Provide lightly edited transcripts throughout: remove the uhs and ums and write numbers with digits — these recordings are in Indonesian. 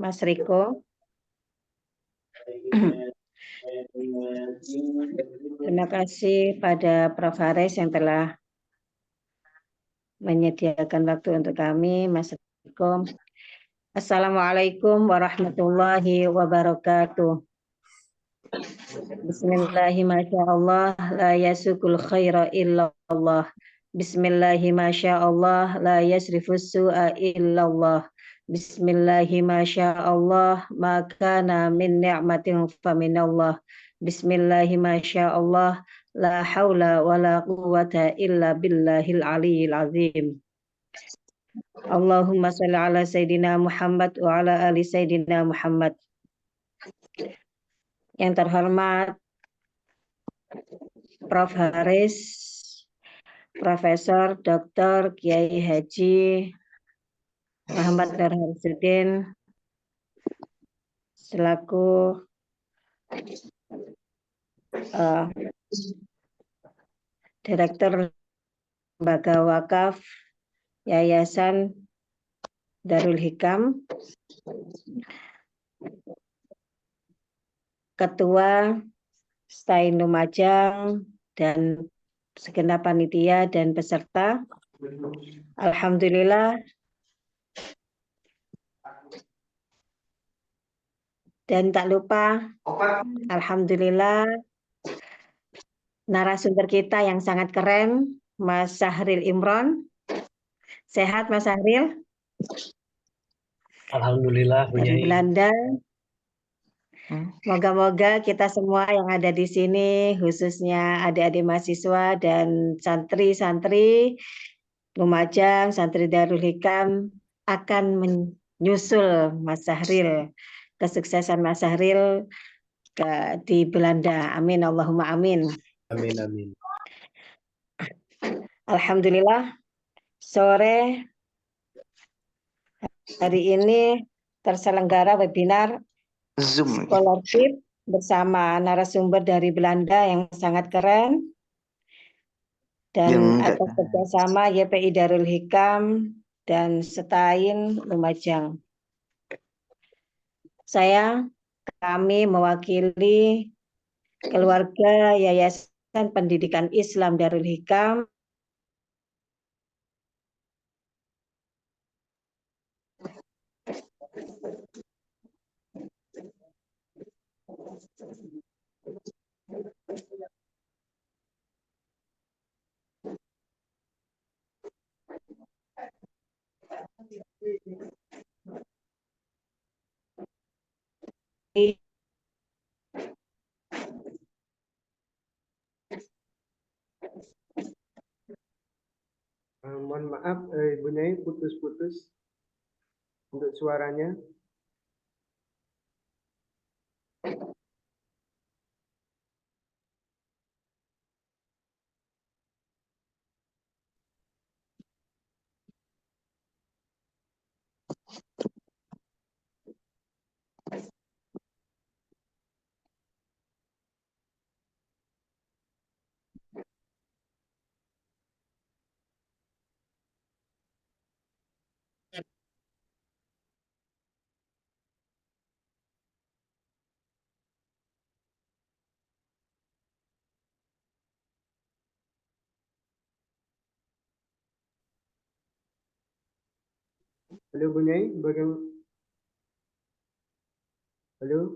Mas Riko. Terima kasih pada Prof. Haris yang telah menyediakan waktu untuk kami, Mas Riko. Assalamualaikum warahmatullahi wabarakatuh. Bismillahirrahmanirrahim. La yasukul khaira illallah. Bismillahirrahmanirrahim. La yasrifus su'a illallah. Bismillahirrahmanirrahim. Makana min ni'matin faminallah. Bismillahirrahmanirrahim. La haula wa la quwwata illa billahil aliyyil azim. Allahumma shalli ala Sayyidina Muhammad wa ala ali Sayyidina Muhammad. Yang terhormat Prof. Haris, Profesor Dr. Kiai Haji Muhammad Nur Harisuddin selaku Direktur Lembaga Wakaf Yayasan Darul Hikam, Ketua Stain Lumajang, dan segenap panitia dan peserta. Alhamdulillah. Dan tak lupa, alhamdulillah, narasumber kita yang sangat keren, Mas Syahril Imron. Sehat, Mas Syahril? Alhamdulillah, dari Belanda. Moga-moga kita semua yang ada di sini, khususnya adik-adik mahasiswa dan santri-santri Lumajang, santri Darul Hikam, akan menyusul Mas Syahril, kesuksesan Mas Syahril di Belanda. Amin, Allahumma amin. Amin, amin. Alhamdulillah, sore hari ini terselenggara webinar Zoom scholarship bersama narasumber dari Belanda yang sangat keren, dan atas kerjasama YPI Darul Hikam dan Stain Lumajang. Kami mewakili keluarga Yayasan Pendidikan Islam Darul Hikam mohon maaf, Ibu Nyai putus-putus untuk suaranya. Halo Bu Nyai, bagaimana? Halo?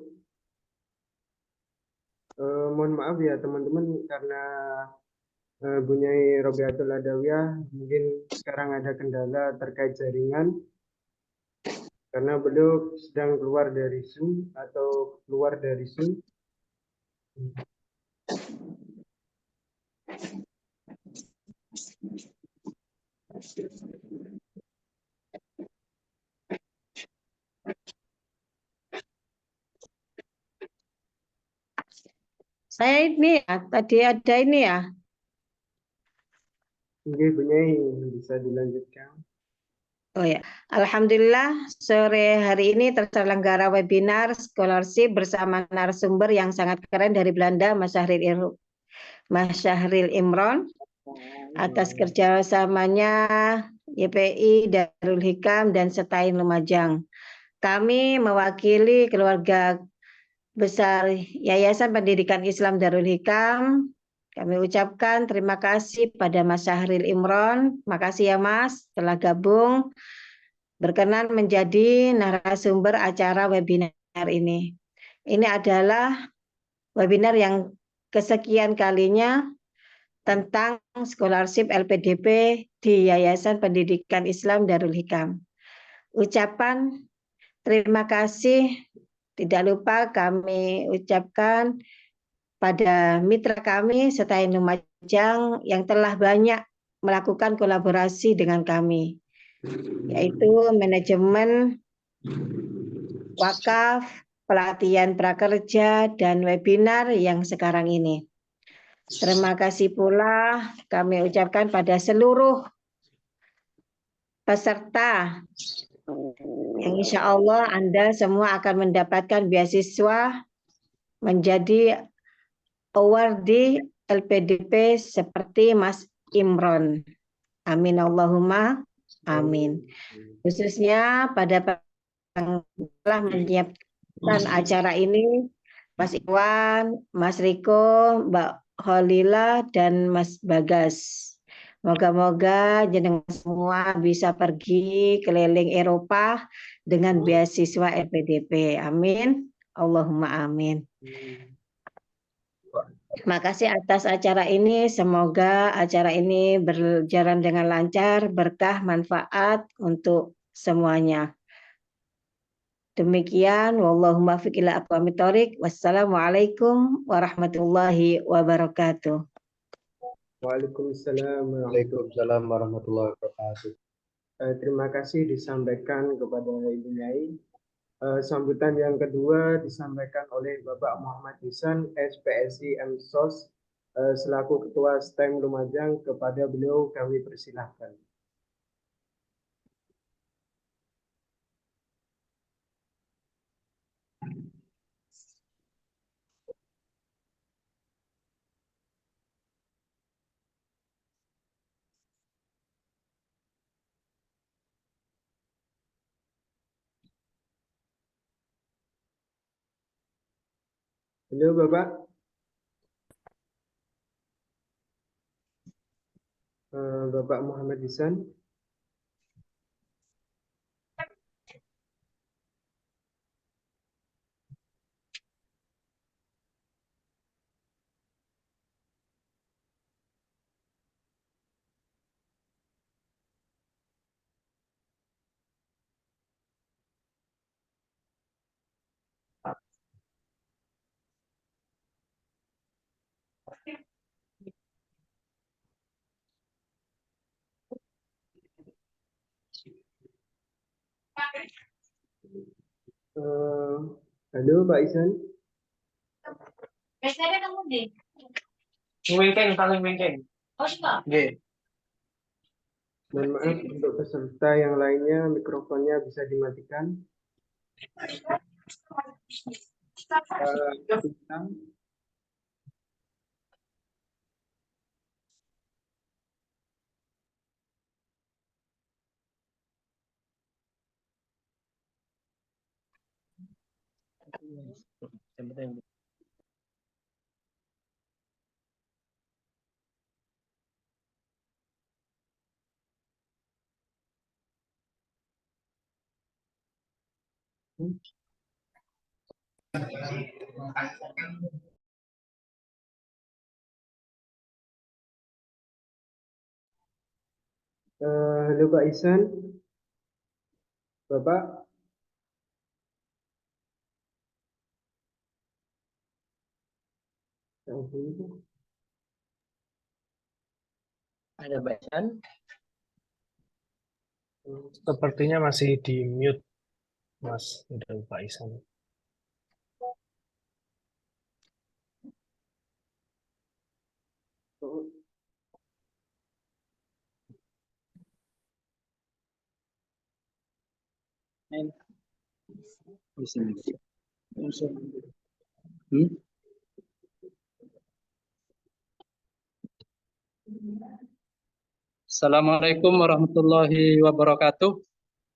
Mohon maaf ya teman-teman, karena Bu Nyai Robiatul Adawiyah mungkin sekarang ada kendala terkait jaringan, karena beliau sedang keluar dari Zoom atau keluar dari Zoom. Saya ini ya, tadi ada ini ya. Oke, Bu Nyai bisa dilanjutkan. Oh ya, alhamdulillah sore hari ini terselenggara webinar scholarship bersama narasumber yang sangat keren dari Belanda, Mas Syahril Imron, atas kerjasamanya YPI Darul Hikam dan Stain Lumajang. kami mewakili keluarga besar Yayasan Pendidikan Islam Darul Hikam. Kami ucapkan terima kasih pada Mas Syahril Imron. Makasih ya Mas telah gabung berkenan menjadi narasumber acara webinar ini. Ini adalah webinar yang kesekian kalinya tentang scholarship LPDP di Yayasan Pendidikan Islam Darul Hikam. Ucapan terima kasih tidak lupa kami ucapkan pada mitra kami Setai Lumajang yang telah banyak melakukan kolaborasi dengan kami, yaitu manajemen wakaf, pelatihan prakerja, dan webinar yang sekarang ini. Terima kasih pula kami ucapkan pada seluruh peserta yang insya Allah Anda semua akan mendapatkan beasiswa menjadi awardee LPDP seperti Mas Imron. Amin Allahumma amin. Khususnya pada yang telah menyiapkan acara ini, Mas Iwan, Mas Riko, Mbak Holila, dan Mas Bagas. Moga-moga jenengan semua bisa pergi keliling Eropa dengan beasiswa LPDP. Amin. Allahumma amin. Terima kasih atas acara ini. Semoga acara ini berjalan dengan lancar, berkah, manfaat untuk semuanya. Demikian, wallahu muwaffiq ila aqwamit thoriq. Wassalamualaikum warahmatullahi wabarakatuh. Waalaikumsalam. Waalaikumsalam warahmatullahi wabarakatuh. Terima kasih disampaikan kepada Ibu Nyai. Sambutan yang kedua disampaikan oleh Bapak Muhammad Hisan, SPSI MSOS, selaku Ketua STEM Lumajang. Kepada beliau kami persilahkan. Halo Bapak. Bapak Muhammad Hisan. Halo Pak Isan. Biasanya kamu deh. Paling wingking. Oh, suka. Nggih. Mohon maaf untuk peserta yang lainnya mikrofonnya bisa dimatikan. Bintang. Halo Pak Isan. Bapak. Ada bacaan? Sepertinya masih di mute, Mas dan Pak Isan. Assalamualaikum warahmatullahi wabarakatuh.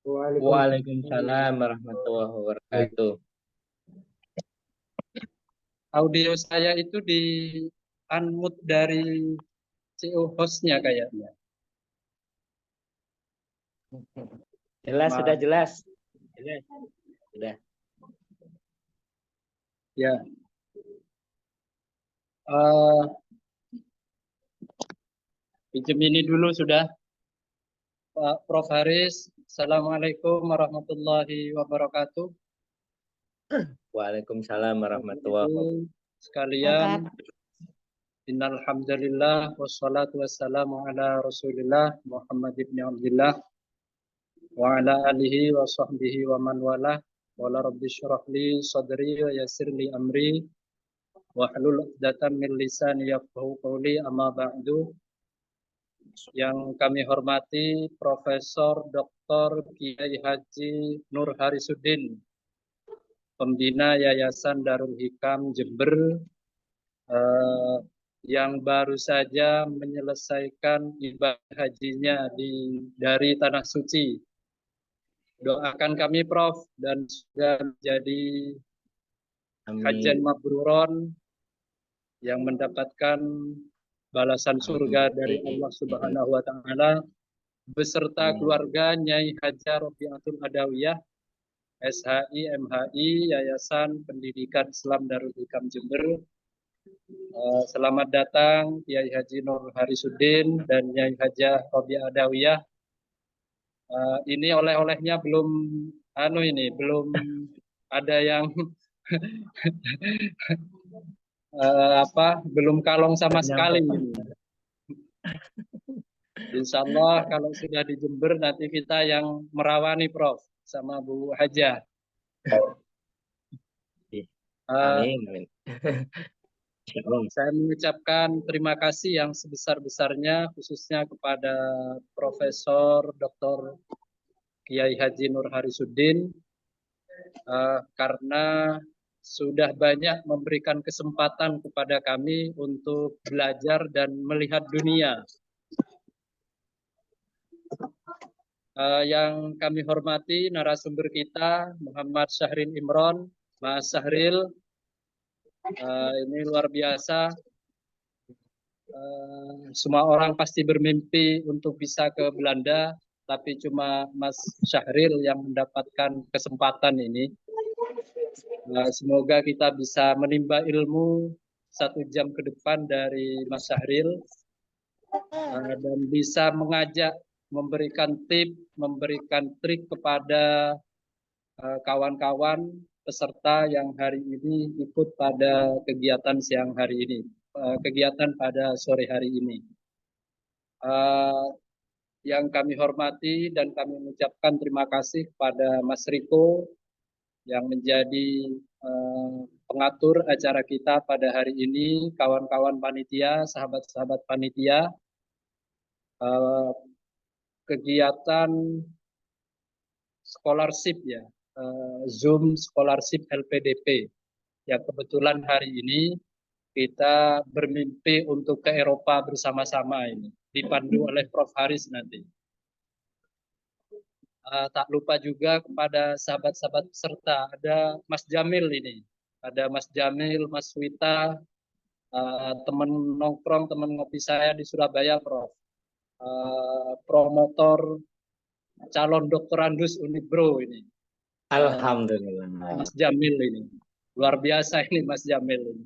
Waalaikumsalam warahmatullahi wabarakatuh. Audio saya itu di unmute dari CEO hostnya kayaknya. Jelas, Maaf. sudah jelas. Sudah. Ya. Eh, pinjem ini dulu sudah. Pak Prof. Haris. Assalamualaikum warahmatullahi wabarakatuh. Waalaikumsalam warahmatullahi wabarakatuh. Sekalian, innal hamdalillah wassalatu wassalamu ala Rasulillah Muhammad ibn Abdullah wa ala alihi wa sahbihi wa man walah. Wala rabbi syrah li sadri wa yassir li amri wa hlul 'uqdatam min lisani yafqahu qawli, amma ba'du. Yang kami hormati Profesor Dr. Kiai Haji Nur Harisuddin, Pembina Yayasan Darul Hikam Jember, yang baru saja menyelesaikan ibadah hajinya dari Tanah Suci. Doakan kami Prof, dan sudah menjadi hajan mabruron yang mendapatkan balasan surga dari Allah Subhanahu wa taala beserta keluarga Nyai Haja Robiatul Adawiyah, SHI, MHI, Yayasan Pendidikan Islam Darul Hikam Jember. Selamat datang Kiai Haji Nur Harisuddin dan Nyai Haja Robiah Adawiyah. Ini oleh-olehnya belum belum ada yang belum kalong sama sekali ini. Insya Allah kalau sudah di Jember nanti kita yang merawani Prof sama Bu Haja. Amin. Saya mengucapkan terima kasih yang sebesar-besarnya khususnya kepada Profesor Dr. Kiai Haji Nur Harisuddin karena sudah banyak memberikan kesempatan kepada kami untuk belajar dan melihat dunia. Yang kami hormati narasumber kita Muhammad Syahrin Imron, Mas Syahril. Ini luar biasa. Semua orang pasti bermimpi untuk bisa ke Belanda, tapi cuma Mas Syahril yang mendapatkan kesempatan ini. Semoga kita bisa menimba ilmu 1 jam ke depan dari Mas Syahril dan bisa mengajak, memberikan tip, memberikan trik kepada kawan-kawan peserta yang hari ini ikut pada kegiatan siang hari ini, kegiatan pada sore hari ini. Yang kami hormati dan kami mengucapkan terima kasih kepada Mas Riko yang menjadi pengatur acara kita pada hari ini, kawan-kawan panitia, sahabat-sahabat panitia, kegiatan scholarship ya, Zoom Scholarship LPDP yang kebetulan hari ini kita bermimpi untuk ke Eropa bersama-sama ini, dipandu oleh Prof. Haris nanti. Tak lupa juga kepada sahabat-sahabat peserta, ada Mas Jamil ini, ada Mas Jamil, Mas Wita, teman nongkrong, teman ngopi saya di Surabaya, Prof. Promotor calon doktorandus Unibro ini. Alhamdulillah. Mas Jamil ini. Luar biasa ini Mas Jamil ini.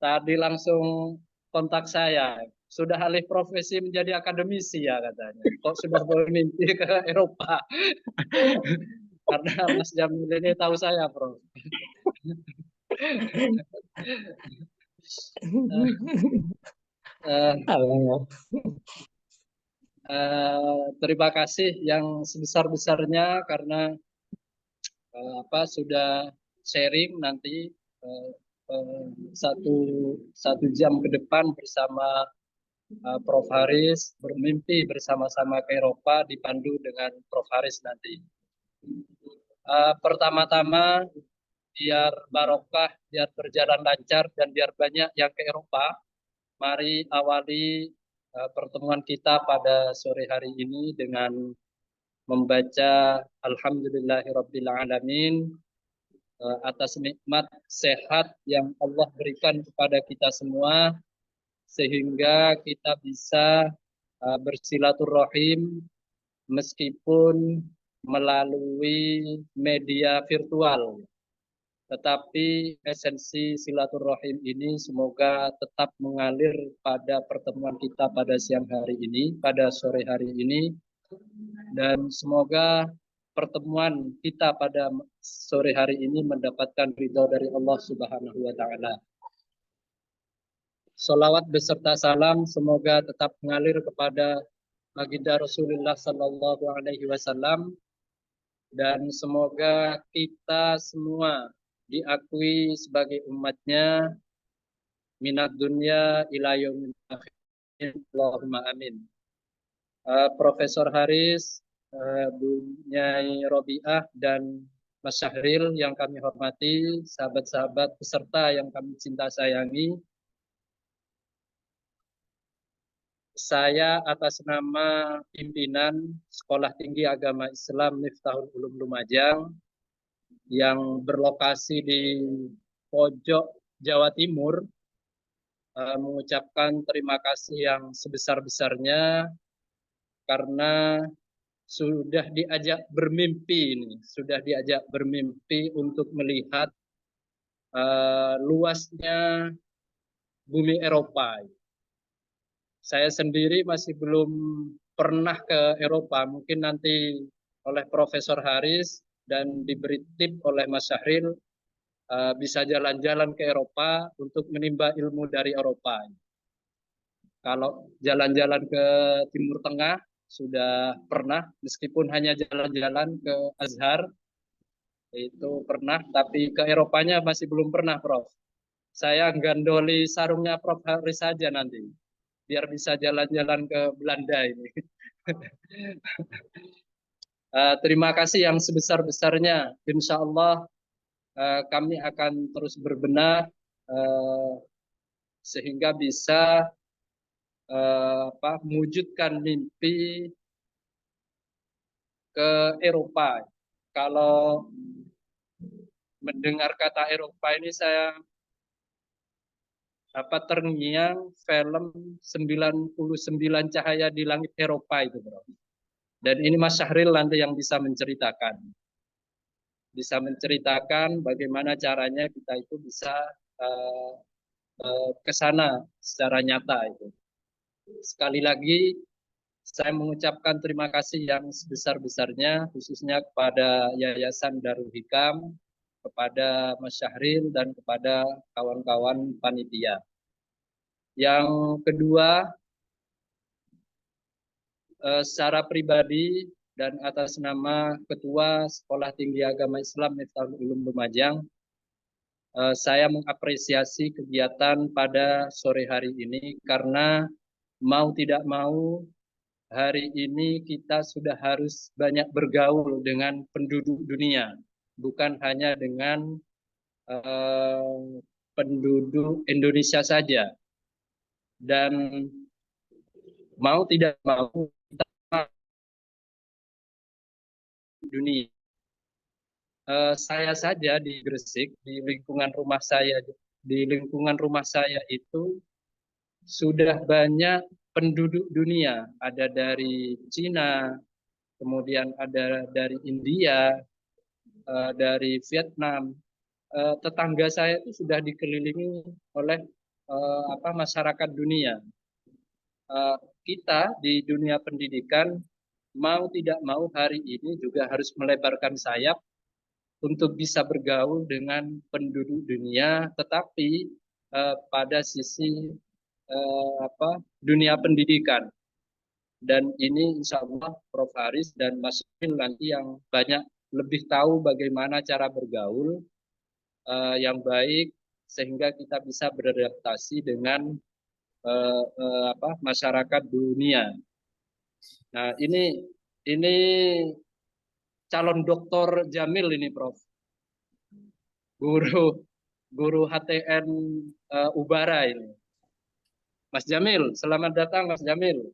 Tadi langsung kontak saya. Sudah alih profesi menjadi akademisi ya katanya. Kok sudah bermimpi ke Eropa? Karena Mas Jamil ini tahu saya, Prof. Terima kasih yang sebesar-besarnya karena sudah sharing nanti satu jam ke depan bersama Prof. Haris, bermimpi bersama-sama ke Eropa dipandu dengan Prof. Haris nanti. Pertama-tama biar barokah, biar berjalan lancar dan biar banyak yang ke Eropa, mari awali pertemuan kita pada sore hari ini dengan membaca Alhamdulillahirabbil alamin atas nikmat sehat yang Allah berikan kepada kita semua, sehingga kita bisa bersilaturahim meskipun melalui media virtual. Tetapi esensi silaturahim ini semoga tetap mengalir pada pertemuan kita pada siang hari ini, pada sore hari ini, dan semoga pertemuan kita pada sore hari ini mendapatkan ridho dari Allah Subhanahu wa Ta'ala. Salawat beserta salam semoga tetap mengalir kepada baginda Rasulullah Sallallahu Alaihi Wasallam, dan semoga kita semua diakui sebagai umatnya minat dunia ila yaumil akhir. Allahumma amin. Profesor Haris, Bu Nyai Robiah, dan Mas Syahril yang kami hormati, sahabat-sahabat peserta yang kami cinta sayangi, saya atas nama pimpinan Sekolah Tinggi Agama Islam Miftahul Ulum Lumajang yang berlokasi di pojok Jawa Timur mengucapkan terima kasih yang sebesar-besarnya karena sudah diajak bermimpi untuk melihat luasnya bumi Eropa. Saya sendiri masih belum pernah ke Eropa, mungkin nanti oleh Profesor Haris dan diberi tip oleh Mas Syahril bisa jalan-jalan ke Eropa untuk menimba ilmu dari Eropa. Kalau jalan-jalan ke Timur Tengah sudah pernah, meskipun hanya jalan-jalan ke Azhar, itu pernah, tapi ke Eropanya masih belum pernah, Prof. Saya gandoli sarungnya Prof Haris saja nanti, biar bisa jalan-jalan ke Belanda ini. Terima kasih yang sebesar-besarnya. Insya Allah kami akan terus berbenah sehingga bisa mewujudkan mimpi ke Eropa. Kalau mendengar kata Eropa ini saya terngiang film 99 Cahaya di Langit Eropa itu, Bro. Dan ini Mas Syahril nanti yang bisa menceritakan. Bisa menceritakan bagaimana caranya kita itu bisa ke sana secara nyata itu. Sekali lagi saya mengucapkan terima kasih yang sebesar-besarnya khususnya kepada Yayasan Darul Hikam, kepada Mas Syahril, dan kepada kawan-kawan panitia. Yang kedua, secara pribadi dan atas nama Ketua Sekolah Tinggi Agama Islam Miftahul Ulum Lumajang, saya mengapresiasi kegiatan pada sore hari ini karena mau tidak mau hari ini kita sudah harus banyak bergaul dengan penduduk dunia, bukan hanya dengan penduduk Indonesia saja. Dan mau tidak mau kita dunia. Saya saja di Gresik, di lingkungan rumah saya itu sudah banyak penduduk dunia. Ada dari Cina, kemudian ada dari India, dari Vietnam. Tetangga saya itu sudah dikelilingi oleh masyarakat dunia. Kita di dunia pendidikan mau tidak mau hari ini juga harus melebarkan sayap untuk bisa bergaul dengan penduduk dunia, tetapi pada sisi dunia pendidikan. Dan ini insya Allah Prof Haris dan Mas Syahril nanti yang banyak lebih tahu bagaimana cara bergaul yang baik sehingga kita bisa beradaptasi dengan masyarakat dunia. Nah, ini calon Dr. Jamil ini, Prof. Guru HTN Ubara ini. Mas Jamil, selamat datang Mas Jamil.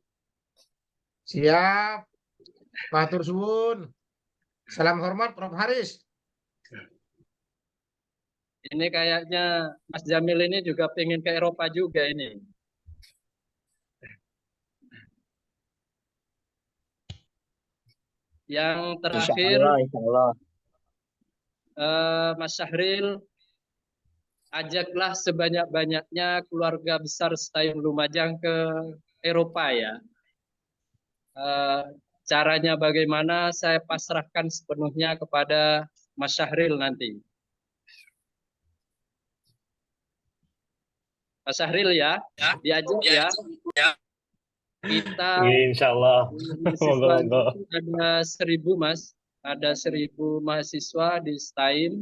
Siap. Matur suwun. Salam hormat Prof. Haris. Ini kayaknya Mas Jamil ini juga pengen ke Eropa juga ini. Yang terakhir, Insya Allah. Mas Syahril, ajaklah sebanyak-banyaknya keluarga besar Stayung Lumajang ke Eropa ya. Caranya bagaimana saya pasrahkan sepenuhnya kepada Mas Syahril nanti. Mas Syahril ya, diajak ya. Kita Insya Allah. mahasiswa Monggo. ada 1.000 Mas, ada 1.000 mahasiswa di STAIM.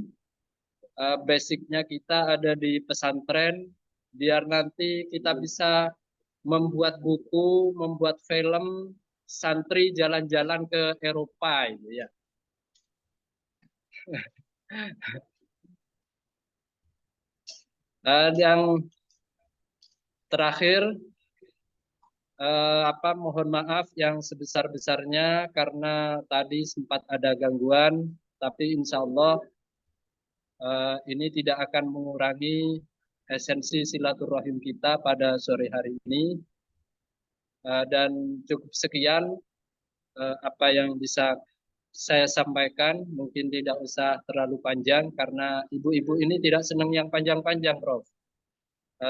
Basicnya kita ada di pesantren, biar nanti kita bisa membuat buku, membuat film, santri jalan-jalan ke Eropa itu ya. Yang terakhir, mohon maaf yang sebesar-besarnya karena tadi sempat ada gangguan, tapi insya Allah ini tidak akan mengurangi esensi silaturahim kita pada sore hari ini. Dan cukup sekian apa yang bisa saya sampaikan, mungkin tidak usah terlalu panjang karena ibu-ibu ini tidak senang yang panjang-panjang, Prof.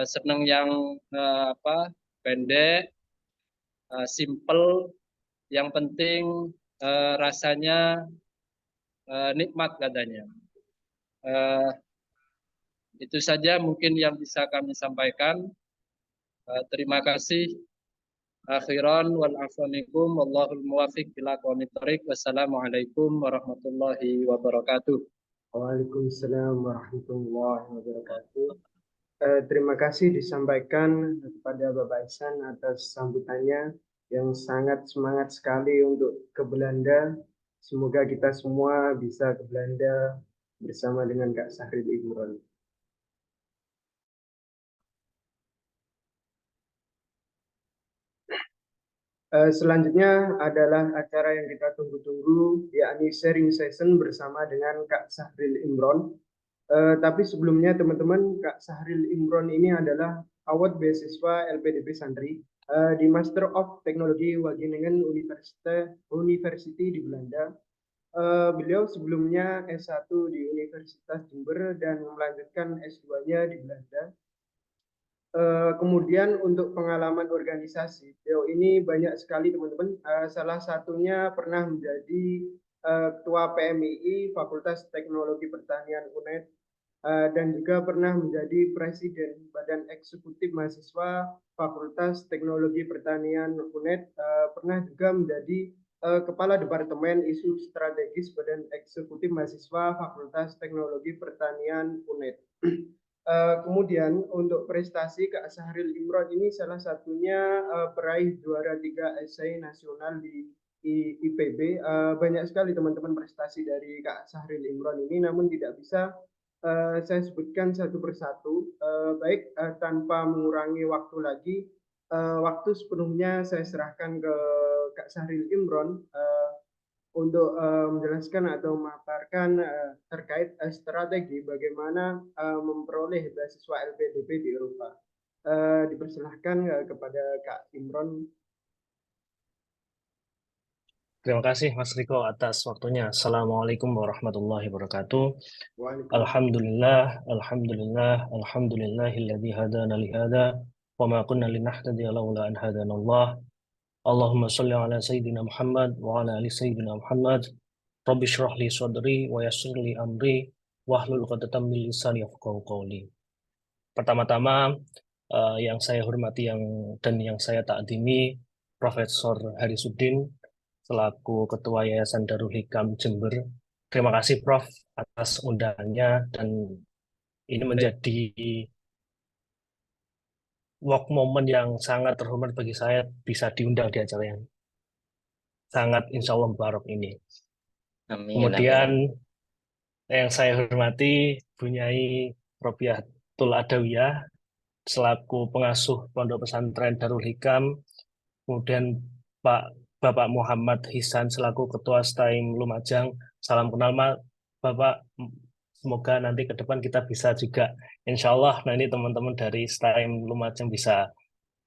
Senang yang pendek, simple, yang penting rasanya nikmat katanya. Itu saja mungkin yang bisa kami sampaikan. Terima kasih. Akhiran wal afwanikum wallahul muwafiq ila aqwamit thoriq. Wassalamualaikum warahmatullahi wabarakatuh. Waalaikumsalam warahmatullahi wabarakatuh. Terima kasih disampaikan kepada Bapak Ihsan atas sambutannya yang sangat semangat sekali untuk ke Belanda. Semoga kita semua bisa ke Belanda bersama dengan Kak Syahril Imron. Selanjutnya adalah acara yang kita tunggu-tunggu, yakni sharing session bersama dengan Kak Syahril Imron. Tapi sebelumnya teman-teman, Kak Syahril Imron ini adalah award beasiswa LPDP Santri di Master of Technology Wageningen University di Belanda. Beliau sebelumnya S1 di Universitas Jember dan melanjutkan S2-nya di Belanda. Kemudian untuk pengalaman organisasi, beliau ini banyak sekali teman-teman. Salah satunya pernah menjadi Ketua PMII Fakultas Teknologi Pertanian UNED dan juga pernah menjadi Presiden Badan Eksekutif Mahasiswa Fakultas Teknologi Pertanian UNED, pernah juga menjadi Kepala Departemen Isu Strategis Badan Eksekutif Mahasiswa Fakultas Teknologi Pertanian UNED. Kemudian untuk prestasi Kak Syahril Imron ini salah satunya peraih juara 3 esai nasional di IPB. Banyak sekali teman-teman prestasi dari Kak Syahril Imron ini, namun tidak bisa saya sebutkan satu persatu. Baik, tanpa mengurangi waktu lagi, waktu sepenuhnya saya serahkan ke Kak Syahril Imron untuk menjelaskan atau memaparkan terkait strategi bagaimana memperoleh beasiswa LPDP di Eropa. Dipersilahkan kepada Kak Imron. Terima kasih Mas Riko atas waktunya. Assalamualaikum warahmatullahi wabarakatuh. Alhamdulillah, alhamdulillah, alhamdulillahilladzi hadana li hadza wa ma kunna linahtadiya laula an hadanallah. Allahumma shalli ala sayyidina Muhammad wa ala ali sayyidina Muhammad. Rabbi shrah li sadri wa yassir li amri wahlul 'uqdatam min lisani yafqahu qawli. Pertama-tama yang saya hormati dan yang saya takdimi Profesor Harisuddin selaku Ketua Yayasan Darul Hikam Jember. Terima kasih Prof atas undangannya, dan ini menjadi work moment yang sangat terhormat bagi saya bisa diundang di acara yang sangat insya Allah mubarak ini. Amin. Kemudian yang saya hormati Bunyai Robiatul Adawiyah selaku pengasuh Pondok Pesantren Darul Hikam, kemudian Pak Bapak Muhammad Hisan selaku Ketua STAIM Lumajang. Salam kenal Bapak. Semoga nanti ke depan kita bisa juga, insya Allah nanti teman-teman dari STAIM Lumajang bisa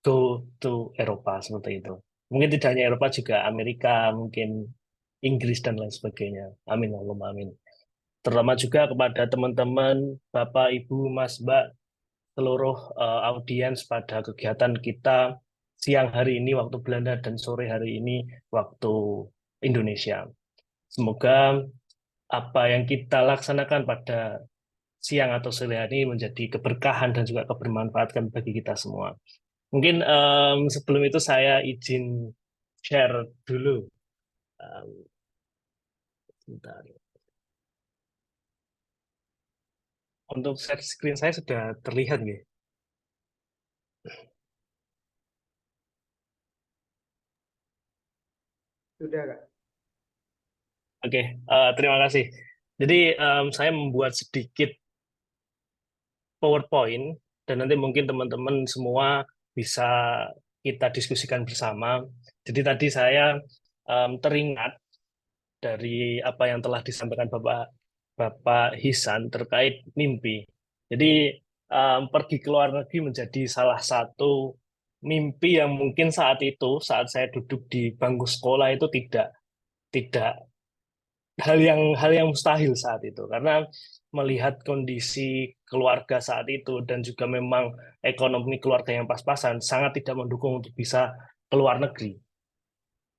go to Eropa seperti itu. Mungkin tidak hanya Eropa, juga Amerika, mungkin Inggris dan lain sebagainya. Amin Allahumma amin. Terutama juga kepada teman-teman, Bapak, Ibu, Mas, Mbak, seluruh audiens pada kegiatan kita siang hari ini waktu Belanda dan sore hari ini waktu Indonesia. Semoga apa yang kita laksanakan pada siang atau sore hari ini menjadi keberkahan dan juga kebermanfaatan bagi kita semua. Mungkin sebelum itu saya izin share dulu. Sebentar. Untuk share screen saya sudah terlihat nggih? Sudah, Kak. Oke, terima kasih. Jadi saya membuat sedikit PowerPoint dan nanti mungkin teman-teman semua bisa kita diskusikan bersama. Jadi tadi saya teringat dari apa yang telah disampaikan Bapak Hisan terkait mimpi. Jadi pergi ke luar negeri menjadi salah satu mimpi yang mungkin saat itu, saat saya duduk di bangku sekolah itu tidak hal yang mustahil saat itu, karena melihat kondisi keluarga saat itu dan juga memang ekonomi keluarga yang pas-pasan sangat tidak mendukung untuk bisa keluar negeri.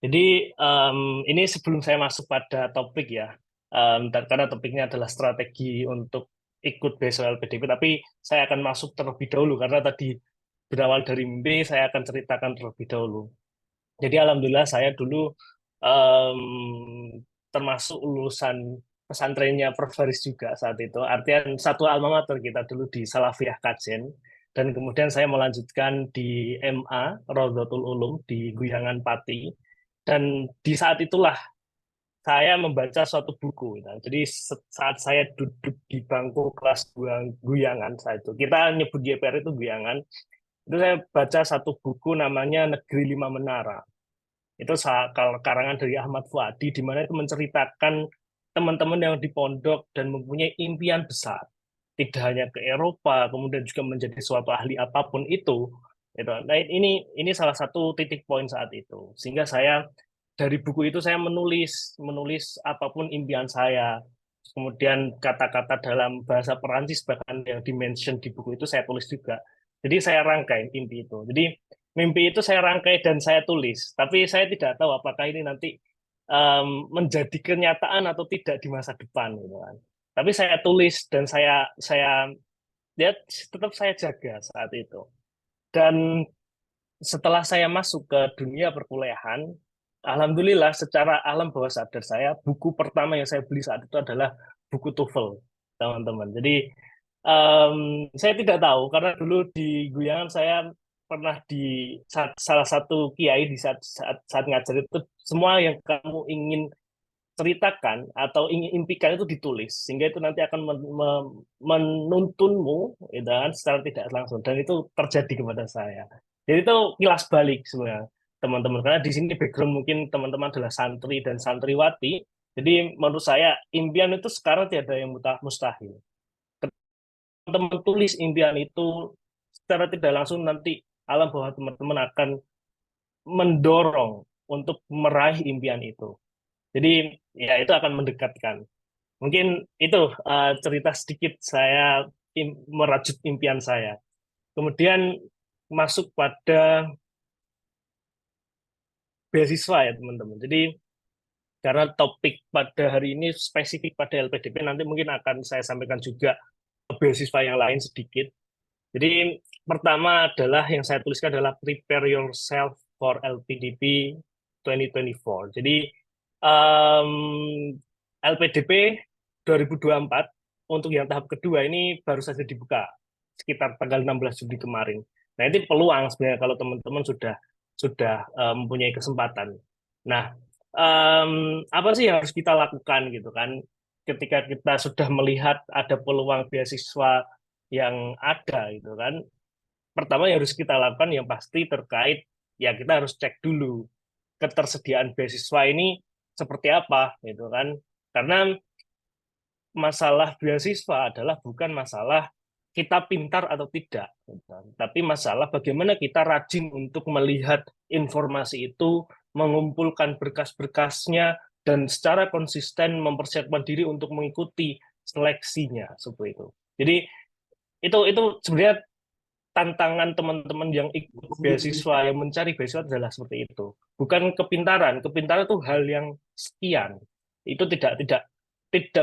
Jadi ini sebelum saya masuk pada topik ya, karena topiknya adalah strategi untuk ikut beasiswa LPDP, tapi saya akan masuk terlebih dahulu karena tadi berawal dari mimpi, saya akan ceritakan terlebih dahulu. Jadi alhamdulillah saya dulu termasuk lulusan pesantrennya Prof. Faris juga saat itu. Artian satu alma mater kita dulu di Salafiyah Kajen. Dan kemudian saya melanjutkan di MA, Raudhatul Ulum, di Guyangan Pati. Dan di saat itulah saya membaca suatu buku. Jadi saat saya duduk di bangku kelas Guyangan saat itu, kita nyebut GPR itu Guyangan, itu saya baca satu buku namanya Negeri Lima Menara. Itu karangan dari Ahmad Fuadi, di mana itu menceritakan teman-teman yang di pondok dan mempunyai impian besar, tidak hanya ke Eropa, kemudian juga menjadi suatu ahli apapun itu. Nah, ini salah satu titik poin saat itu, sehingga saya dari buku itu saya menulis apapun impian saya. Kemudian kata-kata dalam bahasa Perancis bahkan yang dimention di buku itu saya tulis juga. Jadi saya rangkai mimpi itu. Jadi mimpi itu saya rangkai dan saya tulis, tapi saya tidak tahu apakah ini nanti menjadi kenyataan atau tidak di masa depan, gitu kan. Tapi saya tulis dan saya ya tetap saya jaga saat itu. Dan setelah saya masuk ke dunia perkuliahan, alhamdulillah secara alam bawah sadar saya, buku pertama yang saya beli saat itu adalah buku TOEFL, teman-teman. Jadi saya tidak tahu karena dulu di Guyangan saya pernah di salah satu kiai di saat ngajar itu, semua yang kamu ingin ceritakan atau ingin impikan itu ditulis, sehingga itu nanti akan menuntunmu, gitu kan, secara tidak langsung, dan itu terjadi kepada saya. Jadi itu kilas balik sebenarnya teman-teman, karena di sini background mungkin teman-teman adalah santri dan santriwati. Jadi menurut saya impian itu sekarang tidak ada yang mustahil. Teman-teman tulis impian itu secara tidak langsung, nanti alam bawah teman-teman akan mendorong untuk meraih impian itu. Jadi ya itu akan mendekatkan. Mungkin itu cerita sedikit saya merajut impian saya. Kemudian masuk pada beasiswa ya teman-teman. Jadi karena topik pada hari ini spesifik pada LPDP, nanti mungkin akan saya sampaikan juga beasiswa yang lain sedikit. Jadi pertama adalah yang saya tuliskan adalah prepare yourself for LPDP 2024. Jadi LPDP 2024 untuk yang tahap kedua ini baru saja dibuka sekitar tanggal 16 Juli kemarin. Nah, ini peluang sebenarnya kalau teman-teman sudah mempunyai kesempatan. Nah, apa sih yang harus kita lakukan gitu kan? Ketika kita sudah melihat ada peluang beasiswa yang ada gitu kan, pertama yang harus kita lakukan yang pasti terkait ya kita harus cek dulu ketersediaan beasiswa ini seperti apa, gitu kan? Karena masalah beasiswa adalah bukan masalah kita pintar atau tidak, gitu kan. Tapi masalah bagaimana kita rajin untuk melihat informasi itu, mengumpulkan berkas-berkasnya, dan secara konsisten mempersiapkan diri untuk mengikuti seleksinya, seperti itu. Jadi itu sebenarnya tantangan teman-teman yang ikut beasiswa, yang mencari beasiswa adalah seperti itu. Bukan kepintaran. Kepintaran itu hal yang sekian. Itu tidak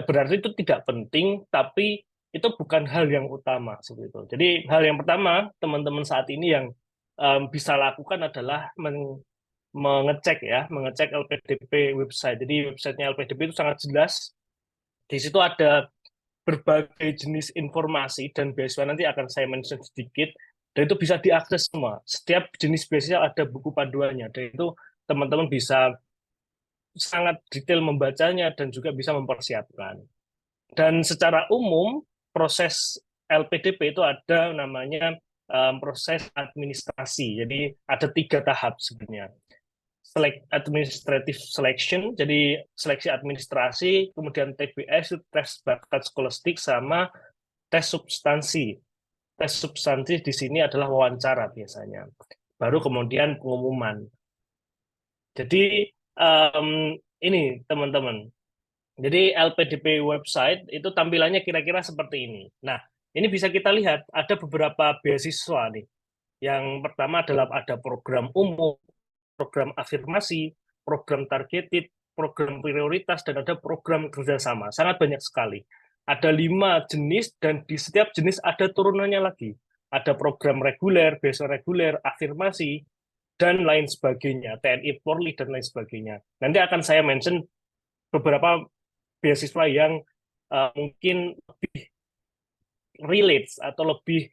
berarti itu tidak penting, tapi itu bukan hal yang utama seperti itu. Jadi hal yang pertama teman-teman saat ini yang bisa lakukan adalah mengecek LPDP website. Jadi websitenya LPDP itu sangat jelas. Di situ ada berbagai jenis informasi dan beasiswa, nanti akan saya mention sedikit, dan itu bisa diakses semua. Setiap jenis beasiswa ada buku panduannya, dan itu teman-teman bisa sangat detail membacanya dan juga bisa mempersiapkan. Dan secara umum proses LPDP itu ada namanya proses administrasi. Jadi ada 3 tahap sebenarnya. Administrative selection, jadi seleksi administrasi, kemudian TBS, tes bakat skolastik, sama tes substansi. Tes substansi di sini adalah wawancara biasanya. Baru kemudian pengumuman. Jadi ini teman-teman. Jadi LPDP website itu tampilannya kira-kira seperti ini. Nah, ini bisa kita lihat ada beberapa beasiswa nih. Yang pertama adalah ada program umum, program afirmasi, program targeted, program prioritas, dan ada program kerjasama. Sangat banyak sekali. Ada 5 jenis, dan di setiap jenis ada turunannya lagi. Ada program reguler, beasiswa reguler, afirmasi, dan lain sebagainya. TNI, Polri, dan lain sebagainya. Nanti akan saya mention beberapa beasiswa yang mungkin lebih relate atau lebih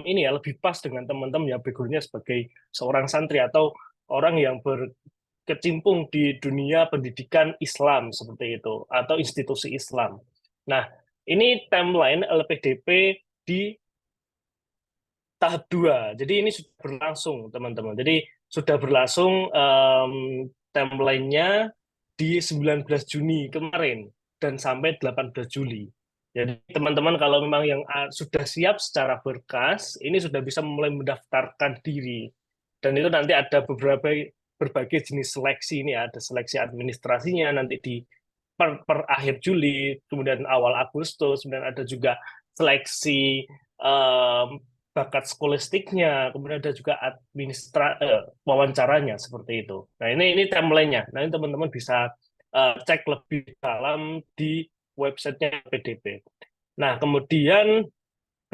lebih pas dengan teman-teman yang background-nya sebagai seorang santri atau orang yang berkecimpung di dunia pendidikan Islam seperti itu, atau institusi Islam. Nah, ini timeline LPDP di tahap 2. Jadi ini sudah berlangsung, teman-teman. Jadi sudah berlangsung timeline-nya di 19 Juni kemarin dan sampai 18 Juli. Jadi teman-teman kalau memang yang sudah siap secara berkas, ini sudah bisa mulai mendaftarkan diri. Dan itu nanti ada berbagai jenis seleksi, ini ada seleksi administrasinya nanti di per akhir Juli, kemudian awal Agustus, kemudian ada juga seleksi bakat skolastiknya, kemudian ada juga wawancaranya seperti itu. Nah, ini timeline-nya. Nanti teman-teman bisa cek lebih dalam di websitenya LPDP. Nah, kemudian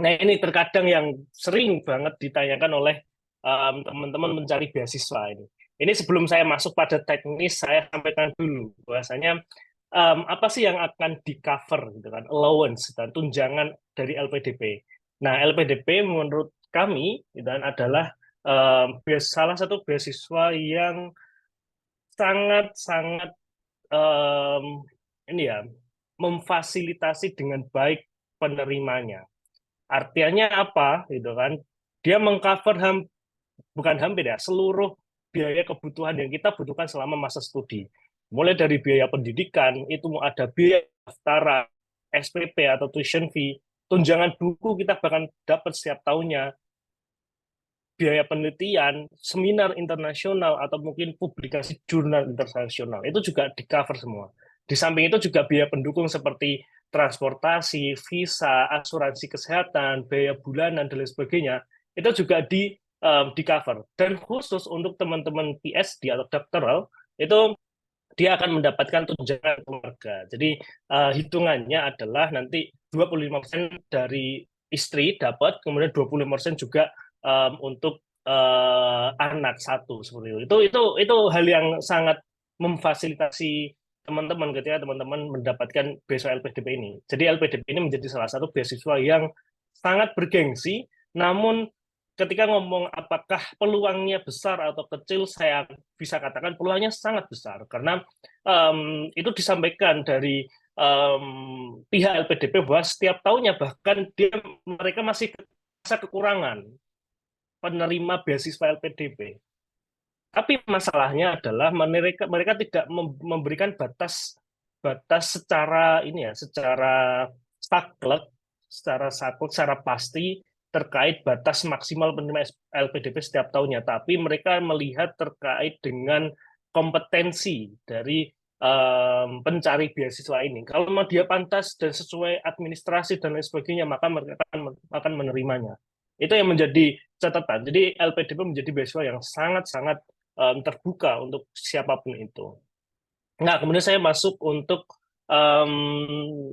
ini terkadang yang sering banget ditanyakan oleh teman-teman mencari beasiswa ini. Ini sebelum saya masuk pada teknis, saya sampaikan dulu bahwasanya apa sih yang akan di-cover gitu kan, allowance dan tunjangan dari LPDP. Nah, LPDP menurut kami gitu kan, adalah salah satu beasiswa yang sangat-sangat memfasilitasi dengan baik penerimanya. Artinya apa gitu kan? Dia mengcover bukan hampir ya, seluruh biaya kebutuhan yang kita butuhkan selama masa studi. Mulai dari biaya pendidikan, itu ada biaya daftaran, SPP atau tuition fee, tunjangan buku kita bahkan dapat setiap tahunnya, biaya penelitian, seminar internasional, atau mungkin publikasi jurnal internasional, itu juga di-cover semua. Di samping itu juga biaya pendukung seperti transportasi, visa, asuransi kesehatan, biaya bulanan, dan lain sebagainya, itu juga di-cover. Dan khusus untuk teman-teman PhD atau doktoral, itu dia akan mendapatkan tunjangan keluarga. Jadi hitungannya adalah nanti 25% dari istri dapat, kemudian 25% juga untuk anak satu seperti itu. Itu hal yang sangat memfasilitasi teman-teman ketika teman-teman mendapatkan beasiswa LPDP ini. Jadi LPDP ini menjadi salah satu beasiswa yang sangat bergengsi, namun ketika ngomong apakah peluangnya besar atau kecil, saya bisa katakan peluangnya sangat besar karena itu disampaikan dari pihak LPDP bahwa setiap tahunnya bahkan mereka masih merasa kekurangan penerima beasiswa LPDP. Tapi masalahnya adalah mereka tidak memberikan batas secara ini ya, secara saklek, secara pasti terkait batas maksimal penerima LPDP setiap tahunnya. Tapi mereka melihat terkait dengan kompetensi dari pencari beasiswa ini. Kalau dia pantas dan sesuai administrasi dan lain sebagainya, maka mereka akan menerimanya. Itu yang menjadi catatan. Jadi LPDP menjadi beasiswa yang sangat-sangat terbuka untuk siapapun itu. Nah, kemudian saya masuk untuk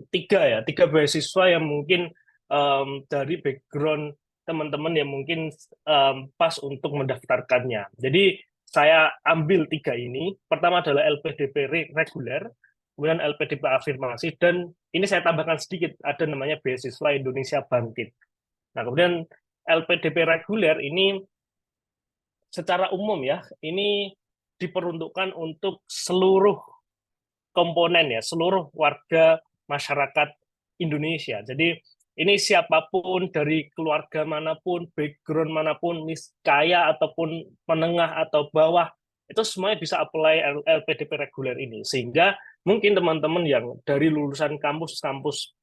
tiga beasiswa yang mungkin dari background teman-teman yang mungkin pas untuk mendaftarkannya. Jadi saya ambil tiga ini. Pertama adalah LPDP reguler, kemudian LPDP afirmasi, dan ini saya tambahkan sedikit, ada namanya beasiswa Indonesia Bangkit. Nah, kemudian LPDP reguler ini secara umum ya, ini diperuntukkan untuk seluruh komponen ya, seluruh warga masyarakat Indonesia. Jadi ini siapapun dari keluarga manapun, background manapun, kaya ataupun menengah atau bawah, itu semuanya bisa apply LPDP reguler ini. Sehingga mungkin teman-teman yang dari lulusan kampus-kampus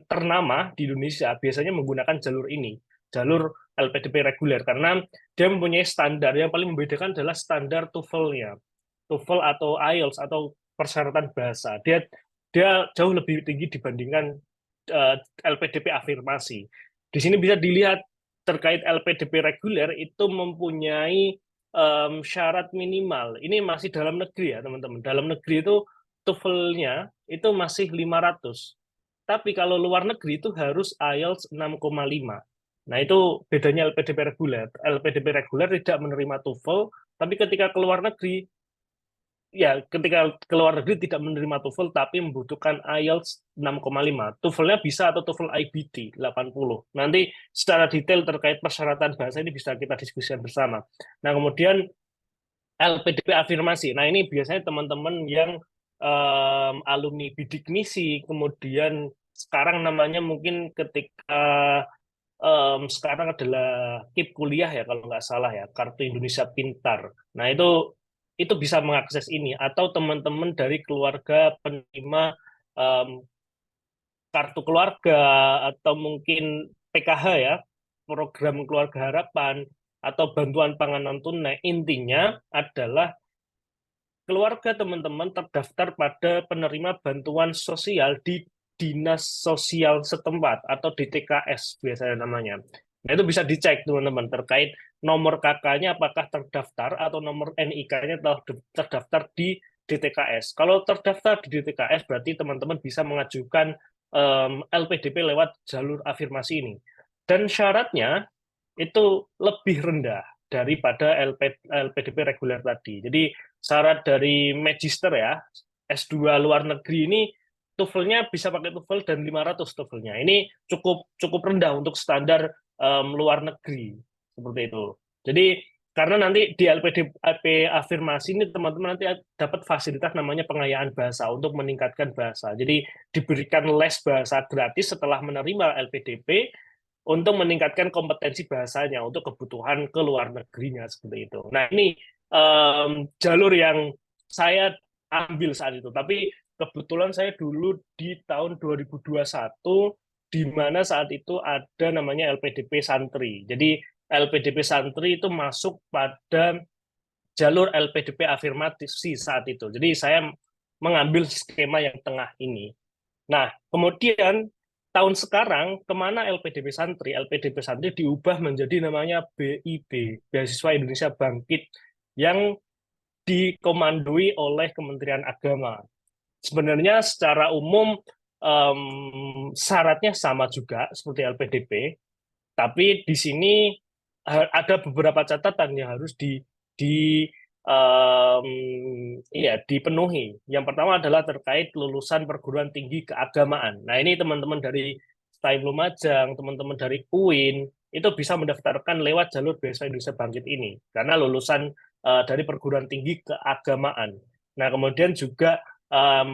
ternama di Indonesia biasanya menggunakan jalur ini, jalur LPDP reguler, karena dia mempunyai standar. Yang paling membedakan adalah standar TOEFL-nya, TOEFL atau IELTS atau persyaratan bahasa. Dia jauh lebih tinggi dibandingkan LPDP afirmasi. Di sini bisa dilihat terkait LPDP reguler itu mempunyai syarat minimal. Ini masih dalam negeri ya teman-teman. Dalam negeri itu TOEFL-nya itu masih 500. Tapi kalau luar negeri itu harus IELTS 6,5. Nah, itu bedanya LPDP reguler. LPDP reguler tidak menerima TOEFL, tapi ketika keluar negeri tidak menerima TOEFL tapi membutuhkan IELTS 6,5. TOEFL-nya bisa atau TOEFL IBT 80. Nanti secara detail terkait persyaratan bahasa ini bisa kita diskusikan bersama. Nah, kemudian LPDP afirmasi. Nah, ini biasanya teman-teman yang alumni bidik misi, kemudian sekarang namanya mungkin ketika sekarang adalah KIP kuliah ya kalau nggak salah ya, Kartu Indonesia Pintar. Nah, itu bisa mengakses ini, atau teman-teman dari keluarga penerima kartu keluarga, atau mungkin PKH ya, program keluarga harapan, atau bantuan pangan non tunai. Intinya adalah keluarga teman-teman terdaftar pada penerima bantuan sosial di dinas sosial setempat atau DTKS biasanya namanya. Nah, itu bisa dicek teman-teman terkait nomor KK-nya apakah terdaftar atau nomor NIK-nya telah terdaftar di DTKS. Kalau terdaftar di DTKS berarti teman-teman bisa mengajukan LPDP lewat jalur afirmasi ini. Dan syaratnya itu lebih rendah daripada LPDP reguler tadi. Jadi syarat dari magister ya, S2 luar negeri ini TOEFL-nya bisa pakai TOEFL dan 500 TOEFL-nya. Ini cukup rendah untuk standar luar negeri seperti itu. Jadi karena nanti di LPDP afirmasi ini teman-teman nanti dapat fasilitas namanya pengayaan bahasa untuk meningkatkan bahasa. Jadi diberikan les bahasa gratis setelah menerima LPDP untuk meningkatkan kompetensi bahasanya untuk kebutuhan ke luar negerinya seperti itu. Nah, ini jalur yang saya ambil saat itu. Tapi kebetulan saya dulu di tahun 2021 di mana saat itu ada namanya LPDP Santri. Jadi LPDP Santri itu masuk pada jalur LPDP afirmasi saat itu. Jadi saya mengambil skema yang tengah ini. Nah, kemudian tahun sekarang kemana LPDP Santri? LPDP Santri diubah menjadi namanya BIB, Beasiswa Indonesia Bangkit, yang dikomandoi oleh Kementerian Agama. Sebenarnya secara umum syaratnya sama juga seperti LPDP, tapi di sini ada beberapa catatan yang harus dipenuhi. Yang pertama adalah terkait lulusan perguruan tinggi keagamaan. Nah, ini teman-teman dari STAIM Lumajang, teman-teman dari UIN, itu bisa mendaftarkan lewat jalur Beasiswa Indonesia Bangkit ini, karena lulusan dari perguruan tinggi keagamaan. Nah, kemudian juga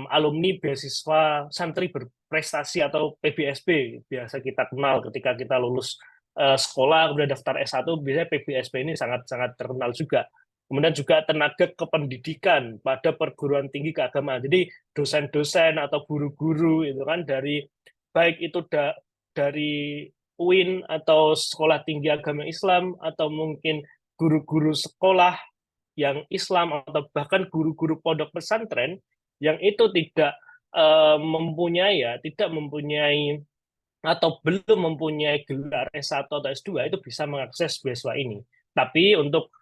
alumni beasiswa santri berprestasi atau PBSB, biasa kita kenal ketika kita lulus sekolah, kemudian daftar S1, biasanya PBSB ini sangat-sangat terkenal juga. kemudian juga tenaga kependidikan pada perguruan tinggi keagamaan. Jadi dosen-dosen atau guru-guru itu kan dari baik itu dari UIN atau Sekolah Tinggi Agama Islam atau mungkin guru-guru sekolah yang Islam atau bahkan guru-guru pondok pesantren yang itu tidak tidak mempunyai atau belum mempunyai gelar S1 atau S2 itu bisa mengakses beasiswa ini. Tapi untuk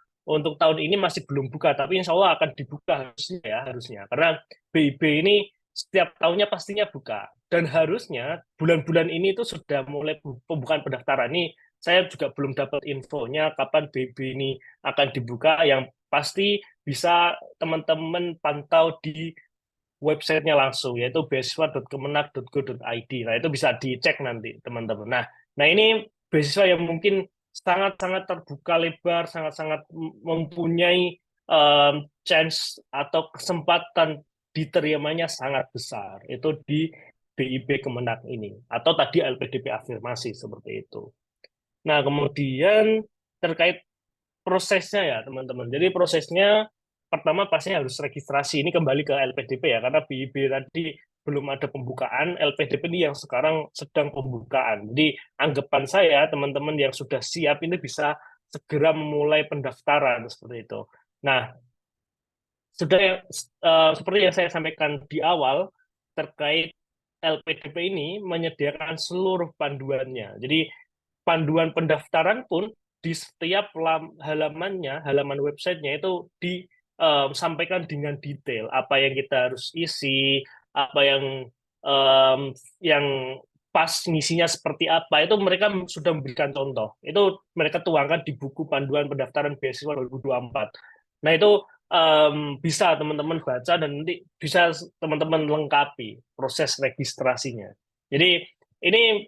tahun ini masih belum buka, tapi insya Allah akan dibuka harusnya. Karena BIB ini setiap tahunnya pastinya buka. Dan harusnya bulan-bulan ini itu sudah mulai pembukaan pendaftaran. Ini saya juga belum dapat infonya kapan BIB ini akan dibuka. Yang pasti bisa teman-teman pantau di websitenya langsung, yaitu beasiswa.kemenak.go.id. Nah, itu bisa dicek nanti, teman-teman. Nah ini beasiswa yang mungkin sangat-sangat terbuka lebar, sangat-sangat mempunyai chance atau kesempatan diterimanya sangat besar. Itu di BIB Kemenak ini. Atau tadi LPDP afirmasi, seperti itu. Nah, kemudian terkait prosesnya ya, teman-teman. Jadi prosesnya pertama pasti harus registrasi. Ini kembali ke LPDP ya, karena BIB tadi belum ada pembukaan, LPDP ini yang sekarang sedang pembukaan. Jadi anggapan saya teman-teman yang sudah siap ini bisa segera memulai pendaftaran seperti itu. Nah, sudah seperti yang saya sampaikan di awal terkait LPDP ini menyediakan seluruh panduannya. Jadi panduan pendaftaran pun di setiap halamannya, halaman websitenya itu disampaikan dengan detail apa yang kita harus isi, apa yang pas ngisinya seperti apa, itu mereka sudah memberikan contoh. Itu mereka tuangkan di buku panduan pendaftaran beasiswa 2024. Nah itu bisa teman-teman baca dan nanti bisa teman-teman lengkapi proses registrasinya. Jadi ini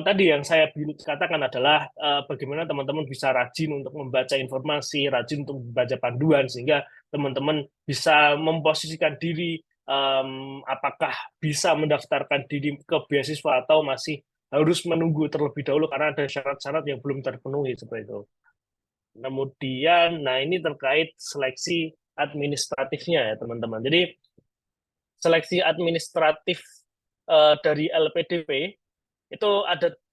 tadi yang saya katakan adalah bagaimana teman-teman bisa rajin untuk membaca informasi, rajin untuk membaca panduan, sehingga teman-teman bisa memposisikan diri apakah bisa mendaftarkan diri ke beasiswa atau masih harus menunggu terlebih dahulu karena ada syarat-syarat yang belum terpenuhi seperti itu. Kemudian, nah ini terkait seleksi administratifnya ya teman-teman. Jadi seleksi administratif dari LPDP itu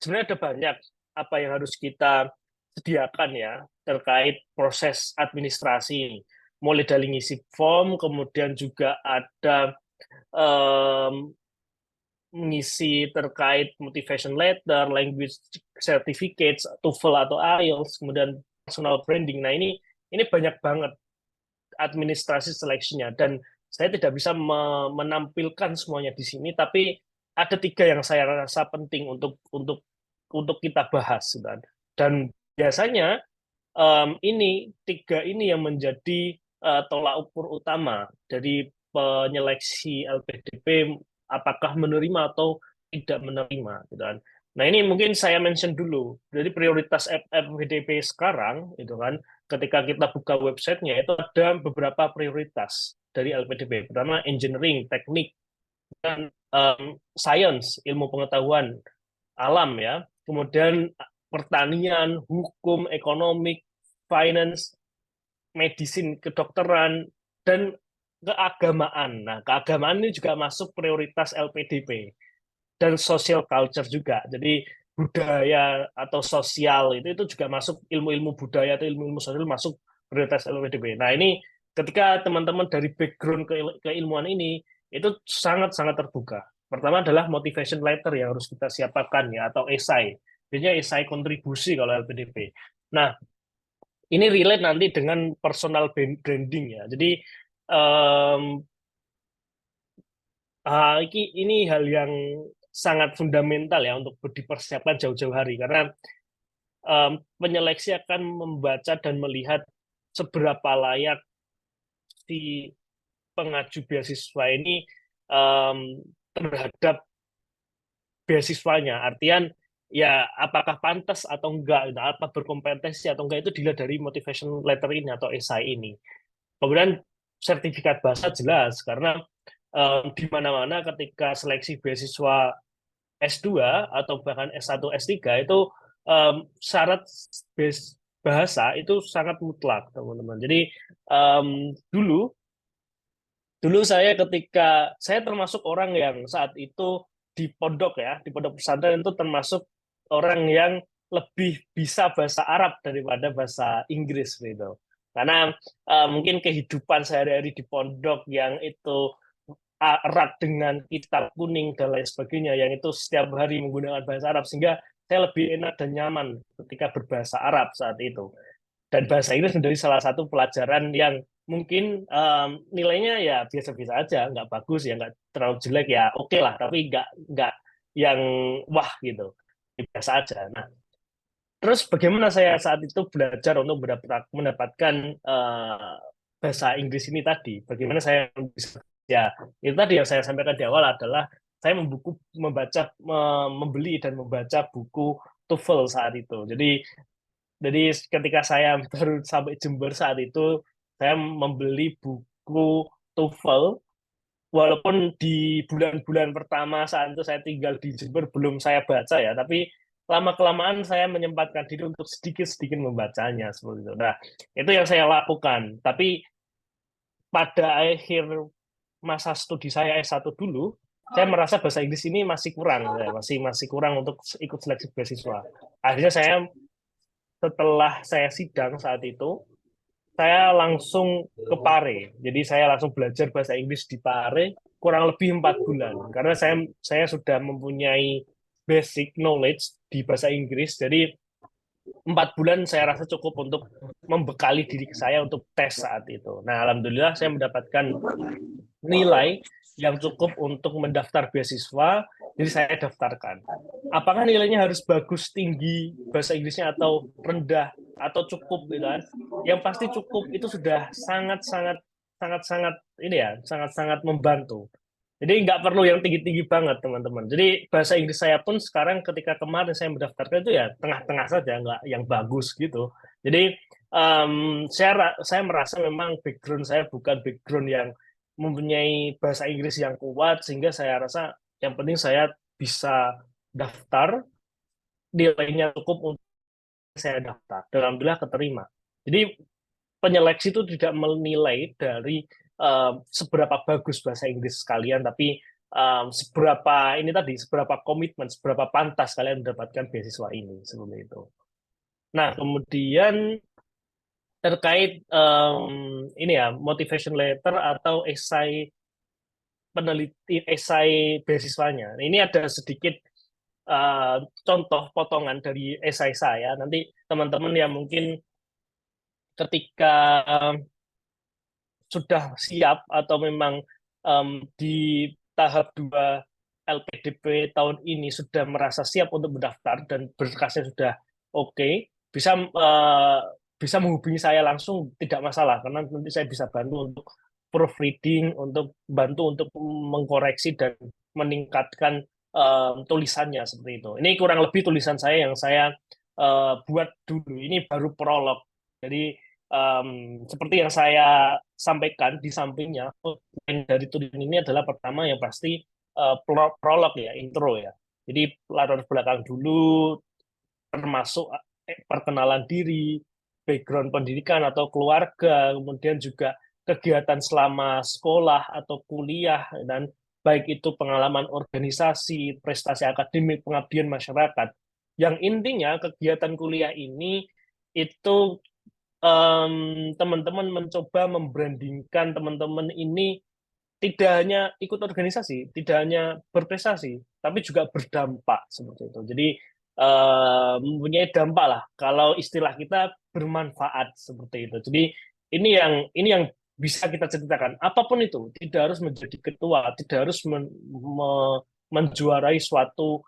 sebenarnya ada banyak apa yang harus kita sediakan ya terkait proses administrasi ini. Mulai dari ngisi form, kemudian juga ada mengisi terkait motivation letter, language certificates, TOEFL atau IELTS, kemudian personal branding. Nah ini banyak banget administrasi seleksinya dan saya tidak bisa menampilkan semuanya di sini, tapi ada 3 yang saya rasa penting untuk kita bahas, dan biasanya ini 3 ini yang menjadi tolak ukur utama dari penyeleksi LPDP apakah menerima atau tidak menerima, Nah ini mungkin saya mention dulu. Jadi prioritas LPDP sekarang itu kan ketika kita buka websitenya itu ada beberapa prioritas dari LPDP. Pertama engineering, teknik, dan science, ilmu pengetahuan alam ya. Kemudian pertanian, hukum, ekonomi, finance, medicine, kedokteran, dan keagamaan. Nah, keagamaan ini juga masuk prioritas LPDP. Dan social culture juga. Jadi budaya atau sosial itu juga masuk, ilmu-ilmu budaya atau ilmu-ilmu sosial masuk prioritas LPDP. Nah, ini ketika teman-teman dari background keilmuan ini itu sangat-sangat terbuka. Pertama adalah motivation letter yang harus kita siapkan ya, atau esai. Biasanya esai kontribusi kalau LPDP. Nah, ini relate nanti dengan personal branding ya. Jadi ini hal yang sangat fundamental ya untuk dipersiapkan jauh-jauh hari, karena penyeleksi akan membaca dan melihat seberapa layak si pengaju beasiswa ini terhadap beasiswanya. Artian ya apakah pantas atau enggak, apa berkompetensi atau enggak, itu dilihat dari motivation letter ini atau esai ini. Kemudian sertifikat bahasa jelas, karena di mana-mana ketika seleksi beasiswa S2 atau bahkan S1, S3 itu syarat bahasa itu sangat mutlak, teman-teman. Jadi dulu saya ketika saya termasuk orang yang saat itu di pondok ya, di pondok pesantren itu termasuk orang yang lebih bisa bahasa Arab daripada bahasa Inggris gitu. Karena mungkin kehidupan sehari-hari di pondok yang itu erat dengan kitab kuning dan lain sebagainya, yang itu setiap hari menggunakan bahasa Arab, sehingga saya lebih enak dan nyaman ketika berbahasa Arab saat itu. Dan bahasa Inggris menjadi salah satu pelajaran yang mungkin nilainya ya biasa-biasa aja, nggak bagus ya, nggak terlalu jelek ya, oke lah, tapi nggak yang wah gitu, biasa aja. Nah, terus bagaimana saya saat itu belajar untuk mendapatkan bahasa Inggris ini tadi? Bagaimana saya bisa, ya itu tadi yang saya sampaikan di awal adalah saya membeli dan membaca buku TOEFL saat itu. Jadi ketika saya baru sampai Jember saat itu, saya membeli buku TOEFL, walaupun di bulan-bulan pertama saat itu saya tinggal di Jember belum saya baca ya, tapi lama-kelamaan saya menyempatkan diri untuk sedikit-sedikit membacanya seperti itu. Nah, itu yang saya lakukan. Tapi pada akhir masa studi saya S1 dulu, saya merasa bahasa Inggris ini masih kurang, ya, masih kurang untuk ikut seleksi beasiswa. Akhirnya setelah saya sidang saat itu, saya langsung ke Pare. Jadi saya langsung belajar bahasa Inggris di Pare kurang lebih 4 bulan. Karena saya sudah mempunyai basic knowledge di bahasa Inggris. Jadi 4 bulan saya rasa cukup untuk membekali diri saya untuk tes saat itu. Nah, alhamdulillah saya mendapatkan nilai yang cukup untuk mendaftar beasiswa, jadi saya daftarkan. Apakah nilainya harus bagus, tinggi bahasa Inggrisnya, atau rendah, atau cukup gitu kan? Yang pasti cukup itu sudah sangat-sangat ini ya, sangat-sangat membantu. Jadi nggak perlu yang tinggi-tinggi banget, teman-teman. Jadi bahasa Inggris saya pun sekarang ketika kemarin saya mendaftarkan itu ya tengah-tengah saja, nggak yang bagus gitu. Jadi saya merasa memang background saya bukan background yang mempunyai bahasa Inggris yang kuat, sehingga saya rasa yang penting saya bisa daftar, nilainya cukup untuk saya daftar. Dan alhamdulillah keterima. Jadi penyeleksi itu tidak menilai dari seberapa bagus bahasa Inggris kalian, tapi seberapa komitmen, seberapa pantas kalian mendapatkan beasiswa ini, seperti itu. Nah, kemudian terkait ini ya, motivation letter atau esai beasiswanya. Ini ada sedikit contoh potongan dari esai saya. Nanti teman-teman yang mungkin ketika sudah siap atau memang di tahap 2 LPDP tahun ini sudah merasa siap untuk mendaftar dan berkasnya sudah oke, bisa menghubungi saya langsung, tidak masalah, karena nanti saya bisa bantu untuk proofreading, untuk bantu untuk mengkoreksi dan meningkatkan tulisannya seperti itu. Ini kurang lebih tulisan saya yang saya buat dulu. Ini baru prolog. Jadi seperti yang saya sampaikan di sampingnya, dari tulisan ini adalah pertama yang pasti prolog ya, intro ya. Jadi latar belakang dulu, termasuk perkenalan diri, background pendidikan atau keluarga, kemudian juga kegiatan selama sekolah atau kuliah, dan baik itu pengalaman organisasi, prestasi akademik, pengabdian masyarakat. Yang intinya kegiatan kuliah ini itu teman-teman mencoba membrandingkan teman-teman ini tidak hanya ikut organisasi, tidak hanya berprestasi, tapi juga berdampak seperti itu. Jadi mempunyai dampak lah, kalau istilah kita bermanfaat seperti itu. Jadi ini yang bisa kita ceritakan. Apapun itu, tidak harus menjadi ketua, tidak harus menjuarai suatu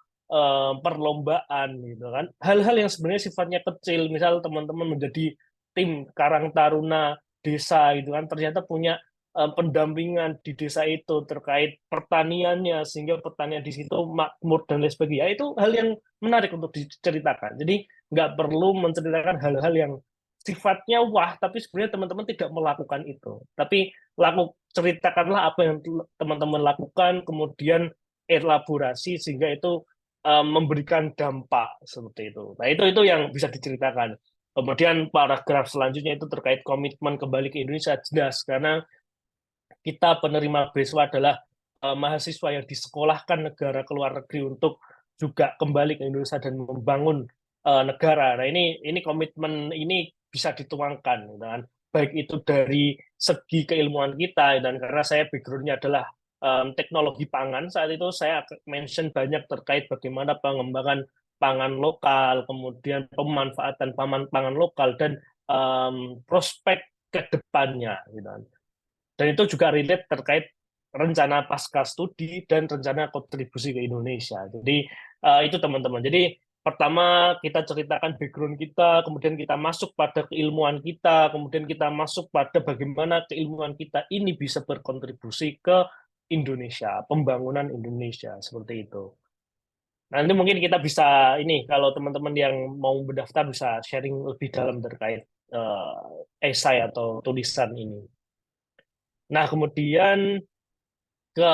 perlombaan gitu kan. Hal-hal yang sebenarnya sifatnya kecil, misal teman-teman menjadi tim Karang Taruna desa gitu kan, ternyata punya pendampingan di desa itu terkait pertaniannya, sehingga pertanian di situ makmur dan lain sebagainya. Itu hal yang menarik untuk diceritakan. Jadi nggak perlu menceritakan hal-hal yang sifatnya wah, tapi sebenarnya teman-teman tidak melakukan itu. Tapi ceritakanlah apa yang teman-teman lakukan, kemudian elaborasi sehingga itu memberikan dampak seperti itu. Nah, itu yang bisa diceritakan. Kemudian paragraf selanjutnya itu terkait komitmen kembali ke Indonesia, jelas karena kita penerima beasiswa adalah mahasiswa yang disekolahkan negara ke luar negeri untuk juga kembali ke Indonesia dan membangun negara. Nah, ini komitmen ini bisa dituangkan, gitu kan. Baik itu dari segi keilmuan kita, dan karena saya background-nya adalah teknologi pangan, saat itu saya mention banyak terkait bagaimana pengembangan pangan lokal, kemudian pemanfaatan pangan lokal, dan prospek ke depannya, gitu kan. Dan itu juga relate terkait rencana pasca studi dan rencana kontribusi ke Indonesia. Jadi itu teman-teman. Jadi pertama kita ceritakan background kita, kemudian kita masuk pada keilmuan kita, kemudian kita masuk pada bagaimana keilmuan kita ini bisa berkontribusi ke Indonesia, pembangunan Indonesia, seperti itu. Nanti mungkin kita bisa ini, kalau teman-teman yang mau mendaftar bisa sharing lebih dalam terkait esai atau tulisan ini. Nah, kemudian ke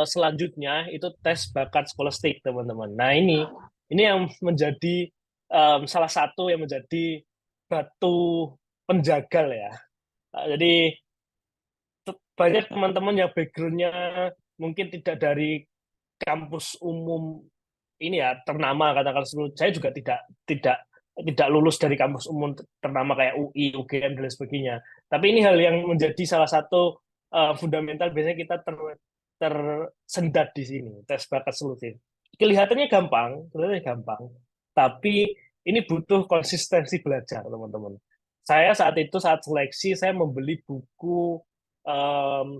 selanjutnya itu tes bakat skolastik, teman-teman. Nah, ini yang menjadi salah satu yang menjadi batu penjagal ya. Jadi banyak teman-teman yang background-nya mungkin tidak dari kampus umum ini ya ternama, katakan saya juga tidak lulus dari kampus umum ternama kayak UI, UGM dan sebagainya. Tapi ini hal yang menjadi salah satu fundamental, biasanya kita tersendat di sini, tes bakat solutif. Kelihatannya gampang, tapi ini butuh konsistensi belajar, teman-teman. Saya saat seleksi, saya membeli buku,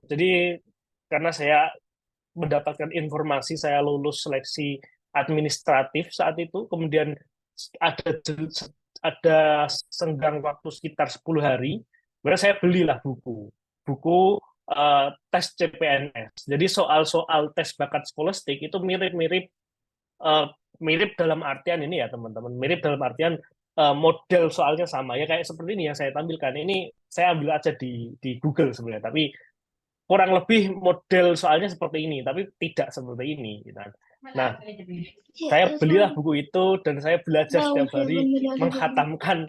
jadi karena saya mendapatkan informasi, saya lulus seleksi administratif saat itu, kemudian ada senggang waktu sekitar 10 hari, kemudian saya belilah buku tes CPNS. Jadi soal-soal tes bakat skolastik itu mirip dalam artian ini ya teman-teman, mirip dalam artian model soalnya sama ya, kayak seperti ini yang saya tampilkan. Ini saya ambil aja di Google sebenarnya, tapi kurang lebih model soalnya seperti ini, tapi tidak seperti ini. Gitu. Nah, saya belilah buku itu dan saya belajar setiap hari menghatamkan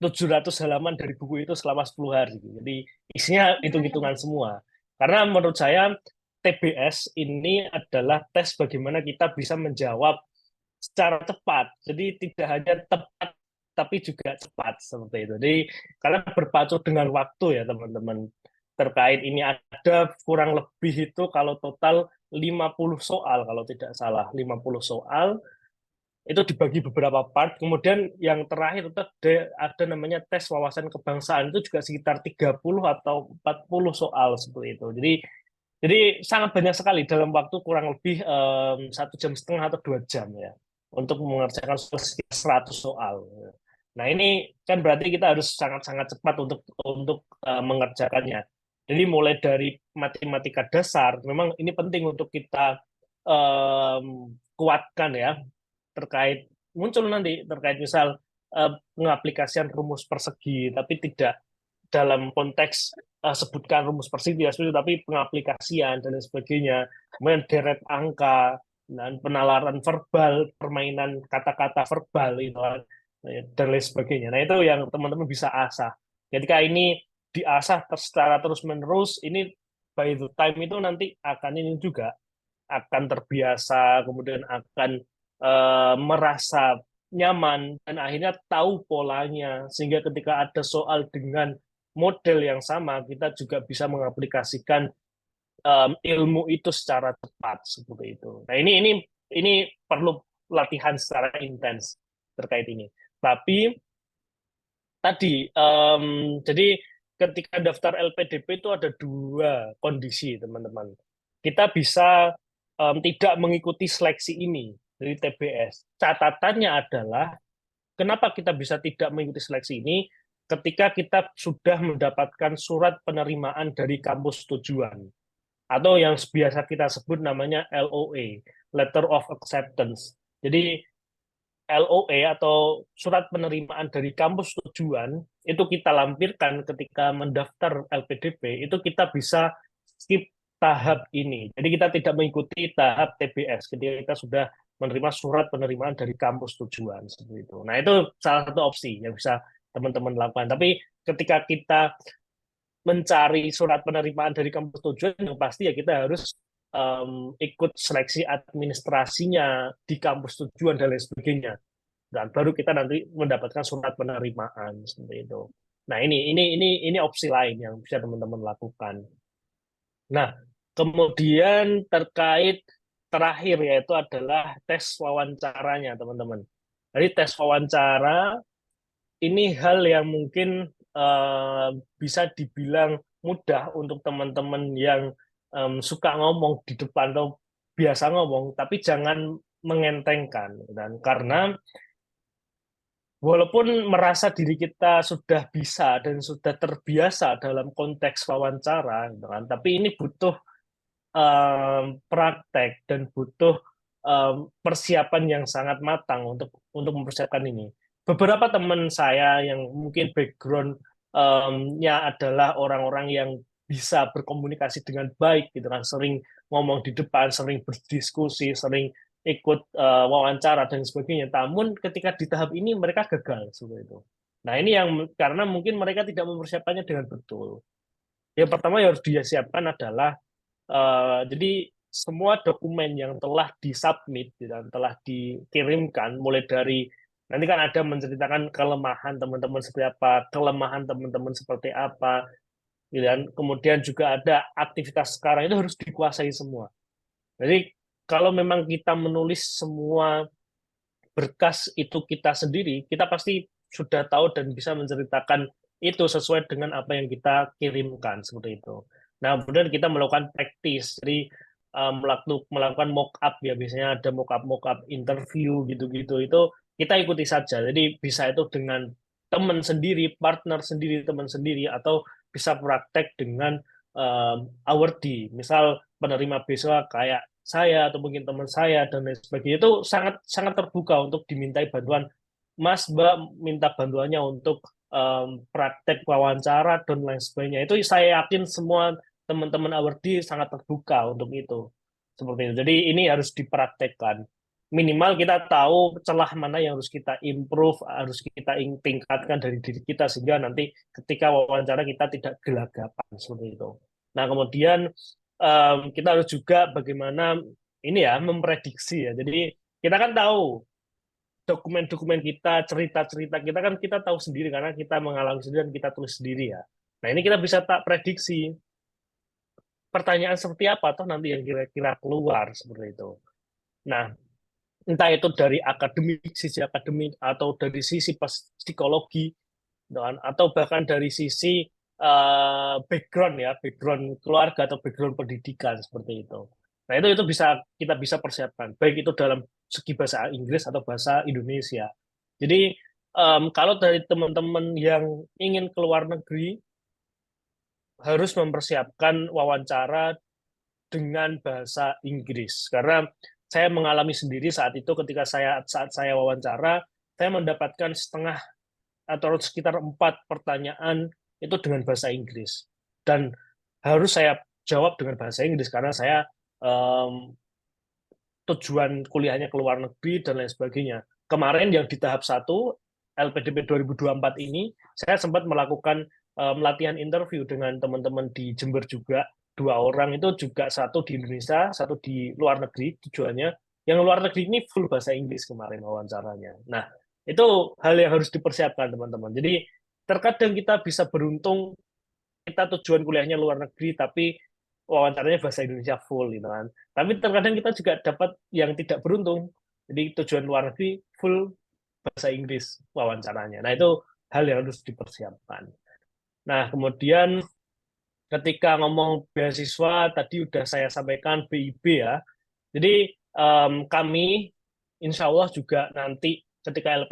700 halaman dari buku itu selama 10 hari. Jadi isinya hitung-hitungan semua. Karena menurut saya TBS ini adalah tes bagaimana kita bisa menjawab secara cepat. Jadi tidak hanya tepat tapi juga cepat seperti itu. Jadi karena berpacu dengan waktu ya teman-teman. Terkait ini ada kurang lebih itu kalau total 50 soal kalau tidak salah, 50 soal itu dibagi beberapa part. Kemudian yang terakhir itu ada namanya tes wawasan kebangsaan, itu juga sekitar 30 atau 40 soal seperti itu. Jadi sangat banyak sekali dalam waktu kurang lebih 1,5 jam atau 2 jam ya untuk mengerjakan sekitar 100 soal. Nah, ini kan berarti kita harus sangat-sangat cepat untuk mengerjakannya. Jadi mulai dari matematika dasar, memang ini penting untuk kita kuatkan ya, terkait muncul nanti terkait misal pengaplikasian rumus persegi, tapi tidak dalam konteks sebutkan rumus persegi, tapi pengaplikasian dan sebagainya, kemudian deret angka dan penalaran verbal, permainan kata-kata verbal itu dan lain sebagainya. Nah, itu yang teman-teman bisa asah. Ketika ini diasah secara terus-menerus, ini by the time itu nanti akan terbiasa, kemudian akan merasa nyaman, dan akhirnya tahu polanya, sehingga ketika ada soal dengan model yang sama, kita juga bisa mengaplikasikan ilmu itu secara cepat seperti itu. Nah, ini perlu latihan secara intens terkait ini. Tapi tadi jadi ketika daftar LPDP itu ada 2 kondisi, teman-teman. Kita bisa tidak mengikuti seleksi ini dari TBS. Catatannya adalah, kenapa kita bisa tidak mengikuti seleksi ini? Ketika kita sudah mendapatkan surat penerimaan dari kampus tujuan, atau yang biasa kita sebut namanya LOA, Letter of Acceptance. Jadi LOA atau surat penerimaan dari kampus tujuan itu kita lampirkan ketika mendaftar LPDP, itu kita bisa skip tahap ini. Jadi kita tidak mengikuti tahap TBS ketika kita sudah menerima surat penerimaan dari kampus tujuan seperti itu. Nah, itu salah satu opsi yang bisa teman-teman lakukan. Tapi ketika kita mencari surat penerimaan dari kampus tujuan, yang pasti ya kita harus ikut seleksi administrasinya di kampus tujuan dan lain sebagainya. Dan baru kita nanti mendapatkan surat penerimaan seperti itu. Nah, ini opsi lain yang bisa teman-teman lakukan. Nah, kemudian terkait terakhir yaitu adalah tes wawancaranya, teman-teman. Jadi tes wawancara ini hal yang mungkin bisa dibilang mudah untuk teman-teman yang suka ngomong di depan atau biasa ngomong, tapi jangan mengentengkan. Dan karena walaupun merasa diri kita sudah bisa dan sudah terbiasa dalam konteks wawancara, gitu kan, tapi ini butuh praktek dan butuh persiapan yang sangat matang untuk mempersiapkan ini. Beberapa teman saya yang mungkin background-nya adalah orang-orang yang bisa berkomunikasi dengan baik, gitu kan, sering ngomong di depan, sering berdiskusi, sering ikut wawancara dan sebagainya. Namun ketika di tahap ini mereka gagal seperti itu. Nah, ini yang karena mungkin mereka tidak mempersiapkannya dengan betul. Yang pertama yang harus disiapkan adalah jadi semua dokumen yang telah disubmit dan telah dikirimkan, mulai dari nanti kan ada menceritakan kelemahan teman-teman seperti apa, kelemahan teman-teman seperti apa, dan kemudian juga ada aktivitas sekarang itu harus dikuasai semua. Jadi kalau memang kita menulis semua berkas itu kita sendiri, kita pasti sudah tahu dan bisa menceritakan itu sesuai dengan apa yang kita kirimkan seperti itu. Nah, kemudian kita melakukan praktis, jadi melakukan mock up ya, biasanya ada mock up interview gitu-gitu, itu kita ikuti saja. Jadi bisa itu dengan teman sendiri, partner sendiri, teman sendiri, atau bisa praktek dengan awardee, misal penerima beasiswa kayak saya atau mungkin teman saya dan lain sebagainya, itu sangat sangat terbuka untuk dimintai bantuan. Mas, Mbak, minta bantuannya untuk praktek wawancara dan lain sebagainya. Itu saya yakin semua teman-teman awardee sangat terbuka untuk itu. Seperti itu. Jadi ini harus dipraktekkan. Minimal kita tahu celah mana yang harus kita improve, harus kita tingkatkan dari diri kita, sehingga nanti ketika wawancara kita tidak gelagapan seperti itu. Nah, kemudian kita harus juga bagaimana ini ya, memprediksi ya. Jadi kita kan tahu dokumen-dokumen kita, cerita-cerita kita kan kita tahu sendiri karena kita mengalami sendiri dan kita tulis sendiri ya. Nah, ini kita bisa tak prediksi pertanyaan seperti apa toh nanti yang kira-kira keluar seperti itu. Nah, entah itu dari sisi akademik atau dari sisi psikologi, atau bahkan dari sisi background keluarga atau background pendidikan seperti itu. Nah, itu kita bisa persiapkan, baik itu dalam segi bahasa Inggris atau bahasa Indonesia. Jadi kalau dari teman-teman yang ingin keluar negeri harus mempersiapkan wawancara dengan bahasa Inggris, karena saya mengalami sendiri saat itu ketika saat saya wawancara, saya mendapatkan setengah atau sekitar 4 pertanyaan itu dengan bahasa Inggris, dan harus saya jawab dengan bahasa Inggris karena saya tujuan kuliahnya ke luar negeri dan lain sebagainya. Kemarin yang di tahap 1 LPDP 2024 ini saya sempat melakukan latihan interview dengan teman-teman di Jember juga, 2 orang itu juga, satu di Indonesia, satu di luar negeri tujuannya. Yang luar negeri ini full bahasa Inggris kemarin wawancaranya. Nah, itu hal yang harus dipersiapkan teman-teman. Jadi terkadang kita bisa beruntung kita tujuan kuliahnya luar negeri tapi wawancaranya bahasa Indonesia full gitu kan. Tapi terkadang kita juga dapat yang tidak beruntung. Jadi tujuan luar negeri full bahasa Inggris wawancaranya. Nah, itu hal yang harus dipersiapkan. Nah, kemudian ketika ngomong beasiswa tadi udah saya sampaikan BIP ya. Jadi kami insya Allah juga nanti ketika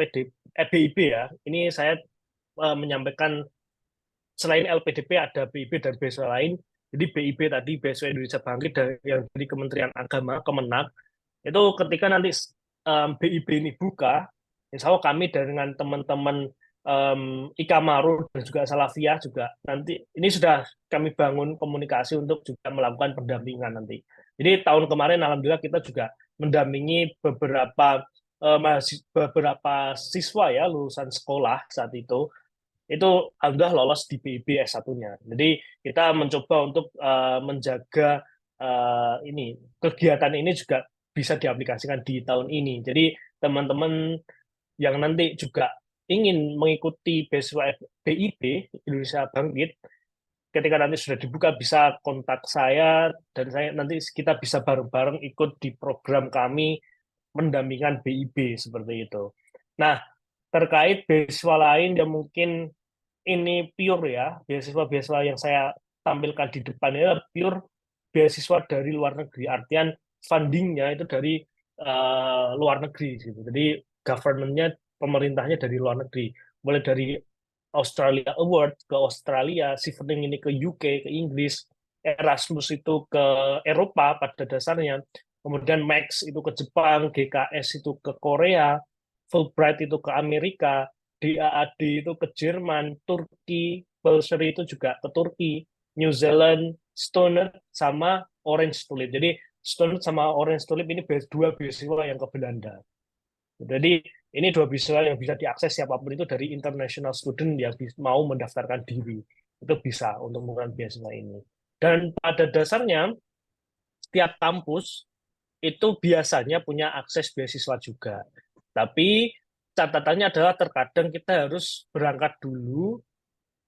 BIP ya, ini saya menyampaikan selain LPDP ada BIP dan beasiswa lain. Jadi BIP tadi beasiswa Indonesia Bangkit yang dari Kementerian Agama, Kemenak, itu ketika nanti BIP ini buka, insya Allah kami dengan teman-teman Ika Marul dan juga Salafiyah juga nanti ini sudah kami bangun komunikasi untuk juga melakukan pendampingan nanti. Jadi tahun kemarin alhamdulillah kita juga mendampingi beberapa siswa ya lulusan sekolah saat itu itu alhamdulillah lolos di BIB S1-nya. Jadi kita mencoba untuk menjaga ini kegiatan ini juga bisa diaplikasikan di tahun ini. Jadi teman-teman yang nanti juga ingin mengikuti beasiswa BIB Indonesia Bangkit, ketika nanti sudah dibuka bisa kontak saya dan saya nanti kita bisa bareng-bareng ikut di program kami mendampingkan BIB seperti itu. Nah, terkait beasiswa lain yang mungkin ini pure ya, beasiswa-beasiswa yang saya tampilkan di depan ini pure beasiswa dari luar negeri, artian fundingnya itu dari luar negeri gitu. Jadi government-nya, pemerintahnya dari luar negeri, mulai dari Australia Award ke Australia, Sifting ini ke UK, ke Inggris, Erasmus itu ke Eropa pada dasarnya, kemudian Max itu ke Jepang, GKS itu ke Korea, Fulbright itu ke Amerika, DAAD itu ke Jerman, Turki, Bursary itu juga ke Turki, New Zealand, Stoned sama Orange Tulip. Jadi Stoned sama Orange Tulip ini dua beasiswa yang ke Belanda. Jadi ini dua beasiswa yang bisa diakses siapapun itu dari international student yang mau mendaftarkan diri. Itu bisa untuk menggunakan beasiswa ini. Dan pada dasarnya setiap kampus itu biasanya punya akses beasiswa juga. Tapi catatannya adalah terkadang kita harus berangkat dulu,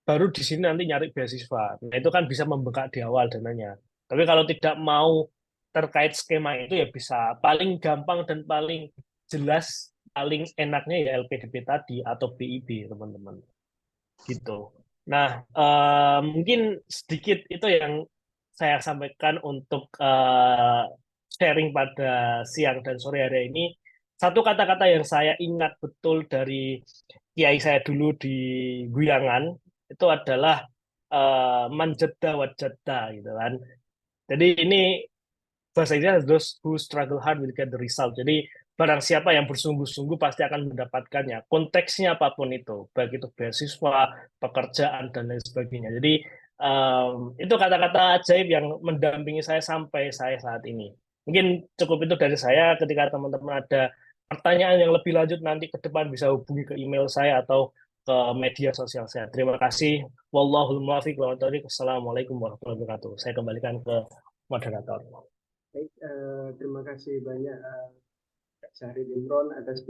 baru di sini nanti nyari beasiswa. Nah, itu kan bisa membengkak di awal dananya. Tapi kalau tidak mau terkait skema itu ya bisa. Paling gampang dan paling jelas, paling enaknya ya LPDP tadi atau BIB, teman-teman. Gitu. Nah, mungkin sedikit itu yang saya sampaikan untuk sharing pada siang dan sore hari ini. Satu kata-kata yang saya ingat betul dari kiai saya dulu di Guyangan itu adalah manjada wajada gitu kan. Jadi ini bahasa Inggrisnya those who struggle hard will get the result. Jadi barang siapa yang bersungguh-sungguh pasti akan mendapatkannya. Konteksnya apapun itu, baik itu beasiswa, pekerjaan dan lain sebagainya. Jadi itu kata-kata ajaib yang mendampingi saya sampai saya saat ini. Mungkin cukup itu dari saya. Ketika teman-teman ada pertanyaan yang lebih lanjut nanti ke depan bisa hubungi ke email saya atau ke media sosial saya. Terima kasih. Wallahul muwaffiq. Wassalamualaikum warahmatullahi wabarakatuh. Saya kembalikan ke moderator. Baik, terima kasih banyak Kak Syahrir Imron atas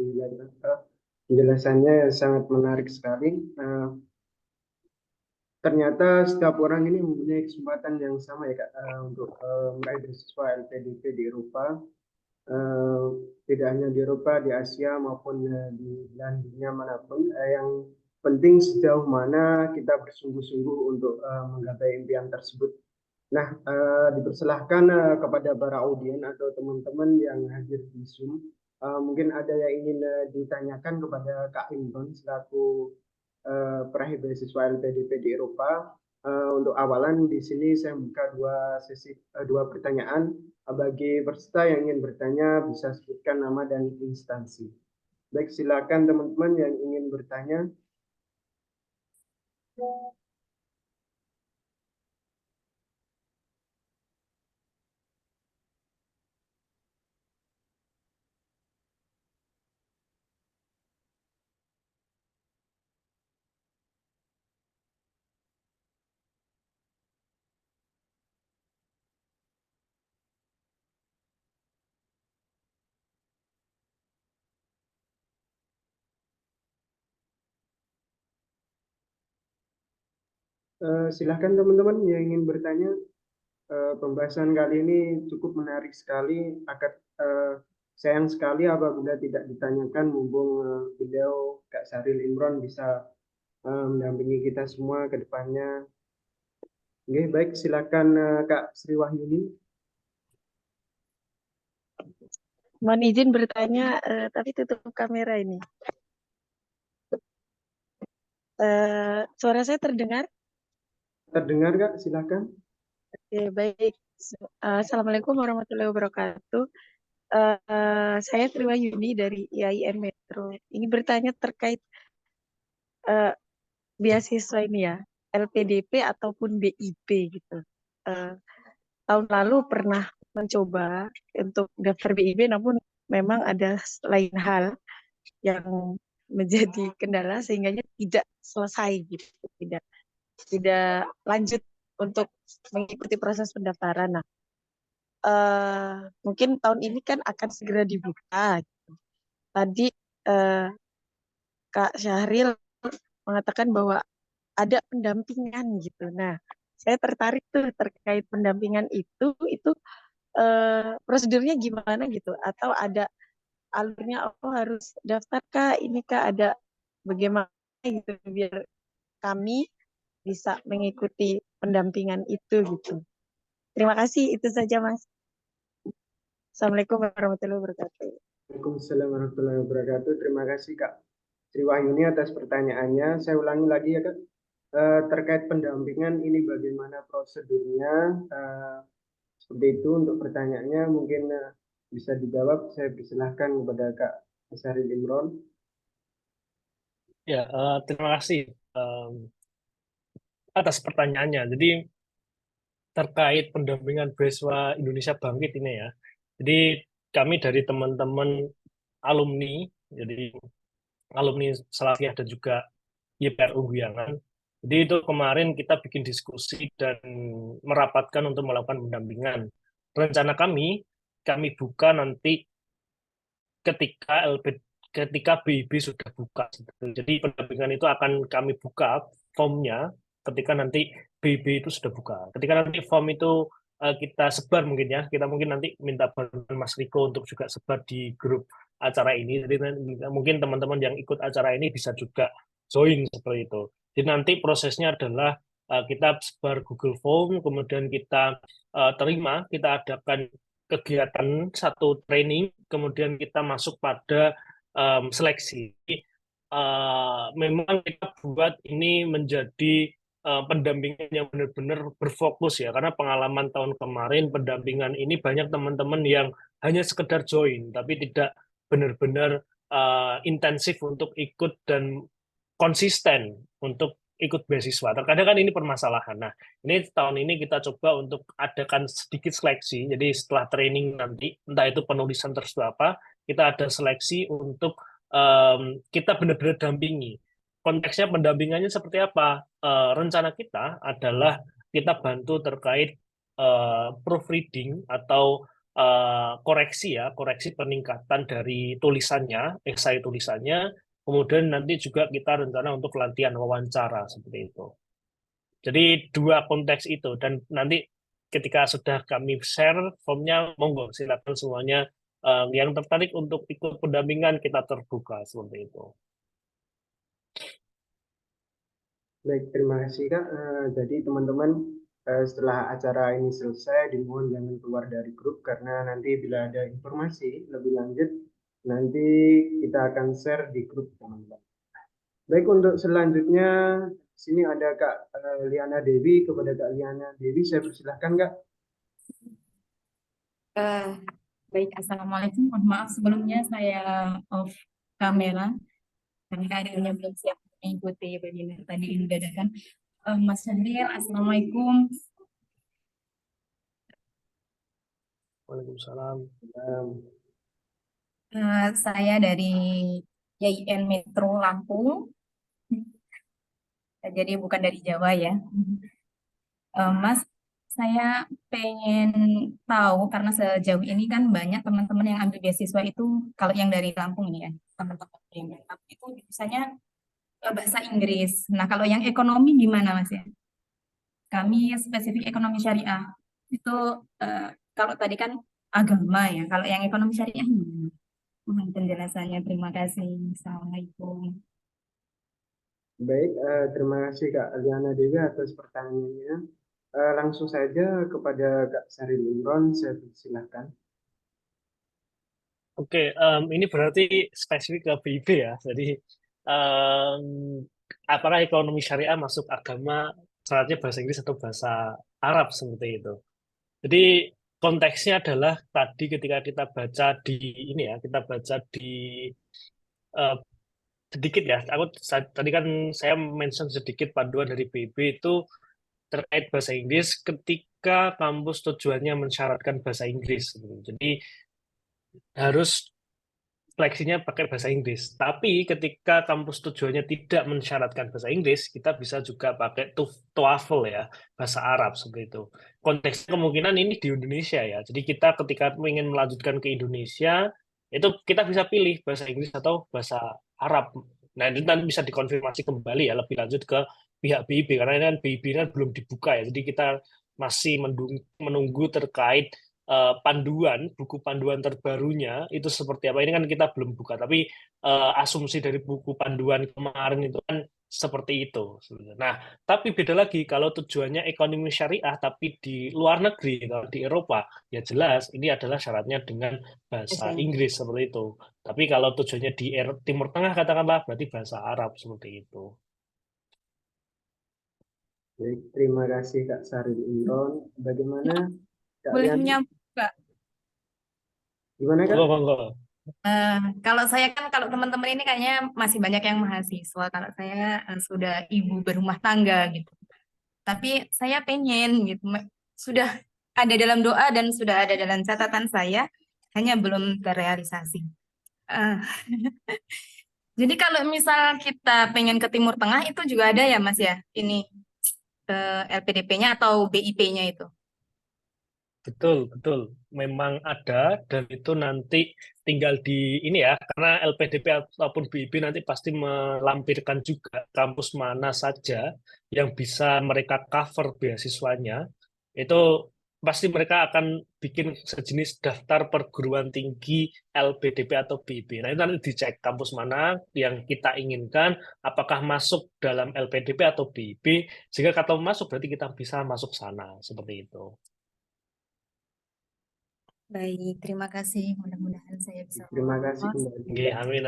penjelasannya sangat menarik sekali. Ternyata setiap orang ini mempunyai kesempatan yang sama ya Kak untuk meraih beasiswa LPDP di Eropa. Tidak hanya di Eropa, di Asia maupun di belahan dunia manapun. Yang penting sejauh mana kita bersungguh-sungguh untuk menggapai impian tersebut. Nah, dipersilahkan kepada para audien atau teman-teman yang hadir di Zoom, mungkin ada yang ingin ditanyakan kepada Kak Imron selaku peraih beasiswa LPDP di Eropa. Untuk awalan di sini saya buka dua pertanyaan. Bagi peserta yang ingin bertanya bisa sebutkan nama dan instansi. Baik, silakan teman-teman yang ingin bertanya. Silahkan teman-teman yang ingin bertanya. Pembahasan kali ini cukup menarik sekali. Sayang sekali apabila tidak ditanyakan, mumpung beliau Kak Syahrir Imron bisa mendampingi kita semua ke depannya. Oke, baik, silakan Kak Sri Wahyuni. Mohon izin bertanya, tapi tutup kamera ini. Suara saya terdengar? Terdengar Kak, silakan. Oke, baik. Assalamualaikum warahmatullahi wabarakatuh. Saya Sri Wahyuni dari IAIN Metro. Ini bertanya terkait beasiswa ini ya, LPDP ataupun BIP gitu. Tahun lalu pernah mencoba untuk daftar BIP, namun memang ada lain hal yang menjadi kendala sehingga tidak selesai gitu, tidak lanjut untuk mengikuti proses pendaftaran. Nah, mungkin tahun ini kan akan segera dibuka. Tadi Kak Syahril mengatakan bahwa ada pendampingan gitu. Nah, saya tertarik tuh terkait pendampingan itu prosedurnya gimana gitu? Atau ada alurnya, oh harus daftar Kak, ini Kak, ada bagaimana gitu biar kami bisa mengikuti pendampingan itu gitu. Terima kasih, itu saja Mas. Assalamualaikum warahmatullahi wabarakatuh. Waalaikumsalam warahmatullahi wabarakatuh. Terima kasih Kak Sri Wahyuni atas pertanyaannya. Saya ulangi lagi ya Kak. Terkait pendampingan ini bagaimana prosedurnya? Seperti itu untuk pertanyaannya mungkin bisa dijawab. Saya persilahkan kepada Kak Syaril Imron. Ya, terima kasih atas pertanyaannya. Jadi terkait pendampingan beasiswa Indonesia Bangkit ini ya. Jadi kami dari teman-teman alumni, jadi alumni Salafiyah dan juga YPR Ungguyangan. Jadi itu kemarin kita bikin diskusi dan merapatkan untuk melakukan pendampingan. Rencana kami buka nanti ketika BIB sudah buka. Jadi pendampingan itu akan kami buka formnya ketika nanti BIB itu sudah buka. Ketika nanti form itu kita sebar mungkin ya, kita mungkin nanti minta bantuan Mas Riko untuk juga sebar di grup acara ini. Jadi mungkin teman-teman yang ikut acara ini bisa juga join seperti itu. Jadi nanti prosesnya adalah kita sebar Google Form, kemudian kita terima, kita adakan kegiatan satu training, kemudian kita masuk pada seleksi. Memang kita buat ini menjadi pendampingan yang benar-benar berfokus ya, karena pengalaman tahun kemarin pendampingan ini banyak teman-teman yang hanya sekedar join, tapi tidak benar-benar intensif untuk ikut dan konsisten untuk ikut beasiswa. Terkadang kan ini permasalahan. Nah, ini tahun ini kita coba untuk adakan sedikit seleksi. Jadi setelah training nanti, entah itu penulisan tersebut apa, kita ada seleksi untuk kita benar-benar dampingi. Konteksnya pendampingannya seperti apa? Rencana kita adalah kita bantu terkait proofreading atau koreksi peningkatan dari tulisannya, esai tulisannya. Kemudian nanti juga kita rencana untuk latihan wawancara seperti itu. Jadi dua konteks itu, dan nanti ketika sudah kami share formnya, monggo silakan semuanya yang tertarik untuk ikut pendampingan, kita terbuka seperti itu. Baik, terima kasih Kak. Jadi teman-teman setelah acara ini selesai, dimohon jangan keluar dari grup karena nanti bila ada informasi lebih lanjut nanti kita akan share di grup teman-teman. Baik, untuk selanjutnya sini ada Kak Liana Dewi. Kepada Kak Liana Dewi saya persilahkan Kak. Baik, Assalamualaikum. Mohon maaf sebelumnya saya off kamera karena keadaannya belum siap mengikuti webinar tadi yang dadakan. Mas Syahril, Assalamualaikum. Waalaikumsalam. Saya dari YIN Metro Lampung, jadi bukan dari Jawa ya. Mas, saya pengen tahu karena sejauh ini kan banyak teman-teman yang ambil beasiswa itu, kalau yang dari Lampung ini ya, teman-teman yang dari Lampung itu biasanya bahasa Inggris. Nah, kalau yang ekonomi gimana Mas ya? Kami spesifik ekonomi syariah. Itu kalau tadi kan agama ya, kalau yang ekonomi syariah gimana? Mohon penjelasannya, terima kasih. Assalamualaikum. Baik, terima kasih Kak Liana Dewi atas pertanyaannya. Langsung saja kepada Kak Syaril Imron, saya persilahkan. Oke, ini berarti spesifik ke BIB ya. Jadi apakah ekonomi syariah masuk agama syaratnya bahasa Inggris atau bahasa Arab seperti itu. Jadi konteksnya adalah tadi ketika kita baca di ini ya, kita baca di sedikit ya. Tadi kan saya mention sedikit panduan dari BIB itu terkait bahasa Inggris ketika kampus tujuannya mensyaratkan bahasa Inggris. Jadi harus seleksinya pakai bahasa Inggris. Tapi ketika kampus tujuannya tidak mensyaratkan bahasa Inggris, kita bisa juga pakai TOEFL ya, bahasa Arab seperti itu. Konteksnya kemungkinan ini di Indonesia ya. Jadi kita ketika ingin melanjutkan ke Indonesia, itu kita bisa pilih bahasa Inggris atau bahasa Arab. Nah, itu nanti bisa dikonfirmasi kembali ya lebih lanjut ke pihak BIB karena ini kan BIB kan belum dibuka ya. Jadi kita masih menunggu terkait panduan, buku panduan terbarunya itu seperti apa. Ini kan kita belum buka, tapi asumsi dari buku panduan kemarin itu kan seperti itu. Nah, tapi beda lagi kalau tujuannya ekonomi syariah, tapi di luar negeri, kalau di Eropa, ya jelas ini adalah syaratnya dengan bahasa Inggris seperti itu. Tapi kalau tujuannya di Timur Tengah katakanlah, berarti bahasa Arab seperti itu. Baik, terima kasih Kak Saril Imron. Bagaimana Kak Boleh Yani? menyambung Kak? Gimana Kak? Monggo. Kalau saya kan kalau teman-teman ini kayaknya masih banyak yang mahasiswa. Kalau saya sudah ibu berumah tangga gitu. Tapi saya pengen gitu. Sudah ada dalam doa dan sudah ada dalam catatan saya, hanya belum terrealisasi. Eh, Jadi kalau misal kita pengen ke Timur Tengah itu juga ada ya Mas ya? Ini LPDP-nya atau BIP-nya itu. Betul, betul. Memang ada dan itu nanti tinggal di ini ya, karena LPDP ataupun BIP nanti pasti melampirkan juga kampus mana saja yang bisa mereka cover beasiswanya. Itu pasti mereka akan bikin sejenis daftar perguruan tinggi LPDP atau BIP. Nah, itu nanti dicek kampus mana yang kita inginkan, apakah masuk dalam LPDP atau BIP, sehingga kalau masuk berarti kita bisa masuk sana, seperti itu. Baik, terima kasih. Mudah-mudahan saya bisa Terima kasih lolos. kembali. Oke, amin.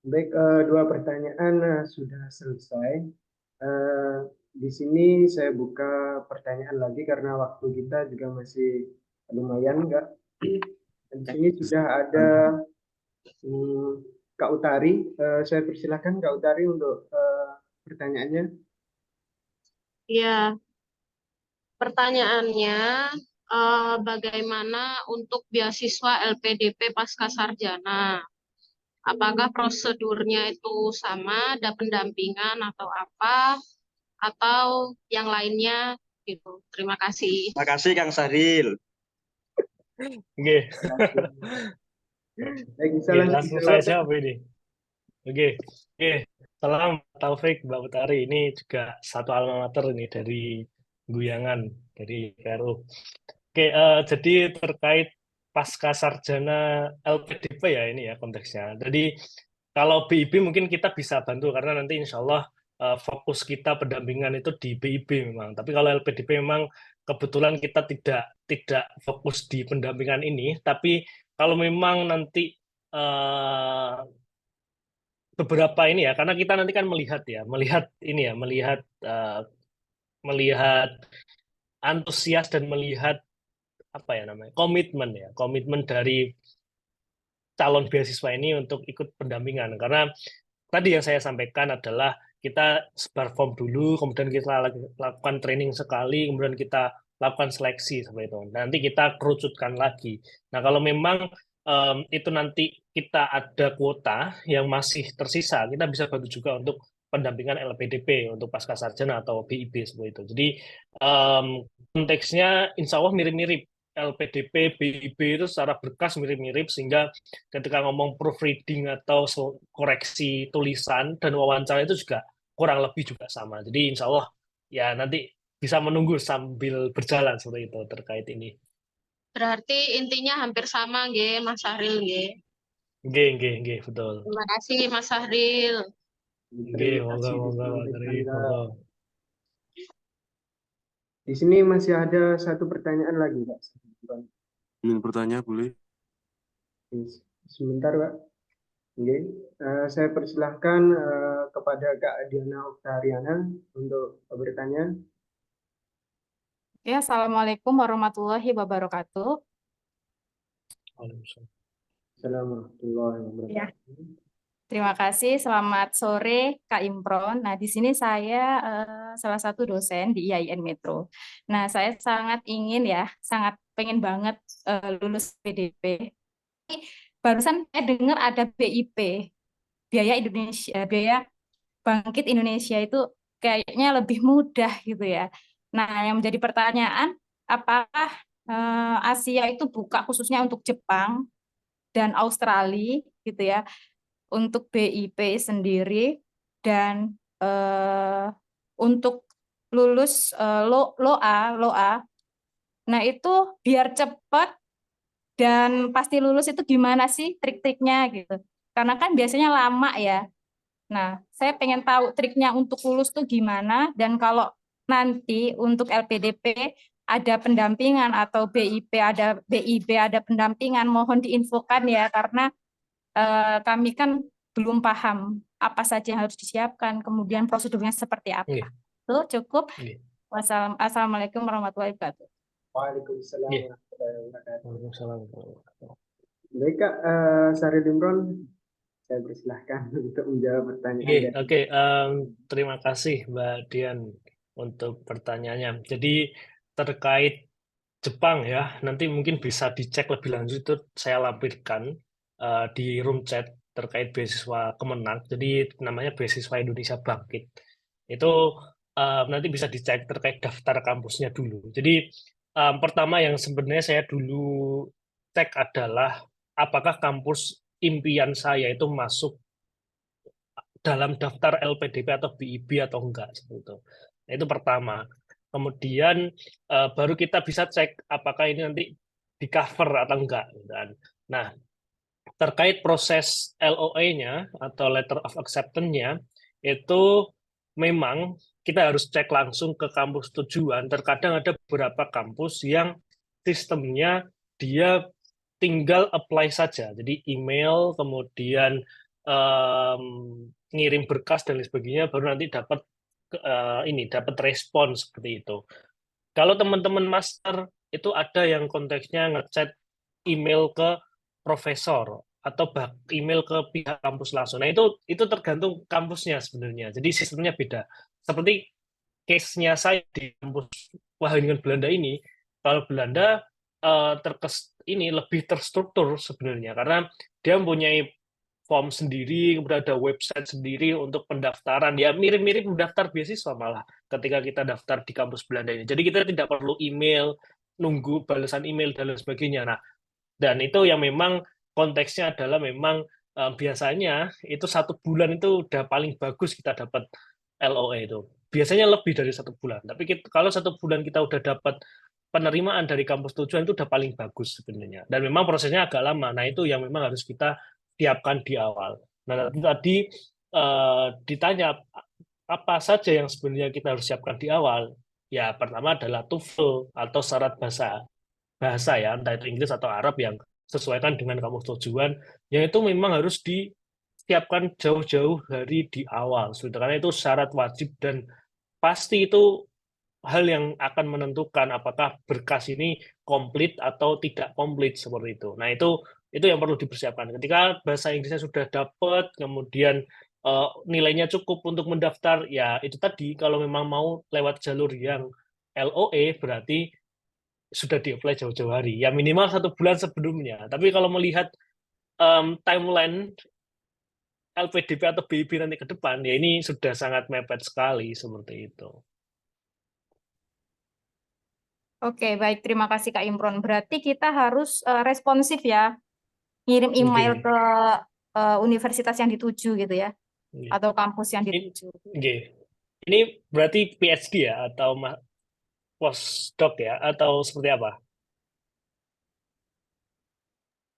Baik, dua pertanyaan sudah selesai. Di sini saya buka pertanyaan lagi karena waktu kita juga masih lumayan, Kak. Di sini sudah ada Kak Utari. Saya persilahkan Kak Utari untuk pertanyaannya. Ya, pertanyaannya bagaimana untuk beasiswa LPDP pasca sarjana? Apakah prosedurnya itu sama, ada pendampingan atau apa, atau yang lainnya gitu? Terima kasih. Terima kasih Kang Saril. Oke. Baik, bisa Oke, langsung langsung dijawab, saya jawab ini. Oke. Salam Taufik, Mbak Utari. Ini juga satu alma mater ini dari Guyangan, dari KRU. Oke, jadi terkait pasca sarjana LPDP ya ini ya konteksnya. Jadi kalau BIP mungkin kita bisa bantu karena nanti insya Allah fokus kita pendampingan itu di BIP memang. Tapi kalau LPDP memang kebetulan kita tidak fokus di pendampingan ini. Tapi kalau memang nanti beberapa ini ya, karena kita nanti kan melihat antusias dan melihat apa ya namanya komitmen dari calon beasiswa ini untuk ikut pendampingan. Karena tadi yang saya sampaikan adalah kita sebar form dulu, kemudian kita lakukan training sekali, kemudian kita lakukan seleksi seperti itu. Nanti kita kerucutkan lagi. Nah, kalau memang itu nanti kita ada kuota yang masih tersisa, kita bisa bantu juga untuk pendampingan LPDP untuk pasca sarjana atau BIP seperti itu. Jadi konteksnya insya Allah mirip-mirip. LPDP, BIP itu secara berkas mirip-mirip sehingga ketika ngomong proofreading atau koreksi tulisan dan wawancara itu juga kurang lebih juga sama. Jadi insya Allah ya nanti bisa menunggu sambil berjalan seperti itu terkait ini. Berarti intinya hampir sama, nggih, Mas Sahril, nggih. Nggih, betul. Terima kasih, Mas Sahril. Nggih, monggo. Di sini masih ada satu pertanyaan lagi, Pak. Ingin bertanya, boleh? Sebentar, Pak. Oke. Saya persilahkan kepada Kak Diana Oktariana untuk bertanya. Ya, Assalamualaikum warahmatullahi wabarakatuh. Assalamualaikum warahmatullahi wabarakatuh. Terima kasih. Selamat sore, Kak Imron. Nah, di sini saya salah satu dosen di IAIN Metro. Nah, saya sangat ingin ya, sangat pengen banget lulus PDP. Barusan saya dengar ada BIP, biaya Indonesia, biaya bangkit Indonesia itu kayaknya lebih mudah gitu ya. Nah, yang menjadi pertanyaan, apakah Asia itu buka khususnya untuk Jepang dan Australia gitu ya, untuk BIP sendiri dan untuk lulus LOA. Nah, itu biar cepat dan pasti lulus itu gimana sih trik-triknya gitu. Karena kan biasanya lama ya. Nah, saya pengen tahu triknya untuk lulus tuh gimana, dan kalau nanti untuk LPDP ada pendampingan atau BIP ada pendampingan, mohon diinfokan ya, karena kami kan belum paham apa saja yang harus disiapkan, kemudian prosedurnya seperti apa. Itu cukup. Assalamualaikum warahmatullahi wabarakatuh. Waalaikumsalam Iya. warahmatullahi wabarakatuh. Baik Kak Syaril Imron, saya persilahkan untuk menjawab pertanyaan. Oke. Terima kasih Mbak Dian untuk pertanyaannya. Jadi terkait Jepang ya, nanti mungkin bisa dicek lebih lanjut, itu saya lampirkan di room chat terkait beasiswa Kemenang. Jadi namanya beasiswa Indonesia Bangkit. Itu nanti bisa dicek terkait daftar kampusnya dulu. Jadi pertama yang sebenarnya saya dulu cek adalah apakah kampus impian saya itu masuk dalam daftar LPDP atau BIP atau enggak, seperti itu. Nah, itu pertama. Kemudian baru kita bisa cek apakah ini nanti di cover atau enggak, gitu kan. Nah, terkait proses LOA-nya atau letter of acceptance-nya itu memang kita harus cek langsung ke kampus tujuan. Terkadang ada beberapa kampus yang sistemnya dia tinggal apply saja. Jadi email, kemudian ngirim berkas dan lain sebagainya, baru nanti dapat dapat respon seperti itu. Kalau teman-teman master itu ada yang konteksnya ngechat email ke profesor atau email ke pihak kampus langsung. Nah, itu tergantung kampusnya sebenarnya. Jadi sistemnya beda. Seperti case-nya saya di kampus Wageningen Belanda ini, kalau Belanda lebih terstruktur sebenarnya karena dia mempunyai form sendiri, kemudian ada website sendiri untuk pendaftaran. Ya mirip-mirip mendaftar beasiswa malah ketika kita daftar di kampus Belanda ini. Jadi kita tidak perlu email, nunggu balasan email dan lain sebagainya. Nah, dan itu yang memang konteksnya adalah memang biasanya itu 1 bulan itu udah paling bagus kita dapat LOA itu. Biasanya lebih dari 1 bulan. Tapi kalau 1 bulan kita udah dapat penerimaan dari kampus tujuan itu udah paling bagus sebenarnya. Dan memang prosesnya agak lama. Nah, itu yang memang harus kita siapkan di awal. Nah, tadi ditanya apa saja yang sebenarnya kita harus siapkan di awal. Ya, pertama adalah TOEFL atau syarat bahasa ya, entah itu Inggris atau Arab yang sesuaikan dengan kampus tujuan, yang itu memang harus disiapkan jauh-jauh dari di awal. Karena itu syarat wajib dan pasti itu hal yang akan menentukan apakah berkas ini komplit atau tidak komplit seperti itu. Nah, itu yang perlu dipersiapkan. Ketika bahasa Inggrisnya sudah dapat, kemudian nilainya cukup untuk mendaftar, ya itu tadi, kalau memang mau lewat jalur yang LOE berarti sudah di-apply jauh-jauh hari. Ya minimal 1 bulan sebelumnya. Tapi kalau melihat timeline LPDP atau BIP nanti ke depan, ya ini sudah sangat mepet sekali seperti itu. Oke, baik. Terima kasih Kak Imron. Berarti kita harus responsif ya, ngirim email ke universitas yang dituju gitu ya, atau kampus yang dituju. Ini berarti PhD ya, atau postdoc ya, atau seperti apa?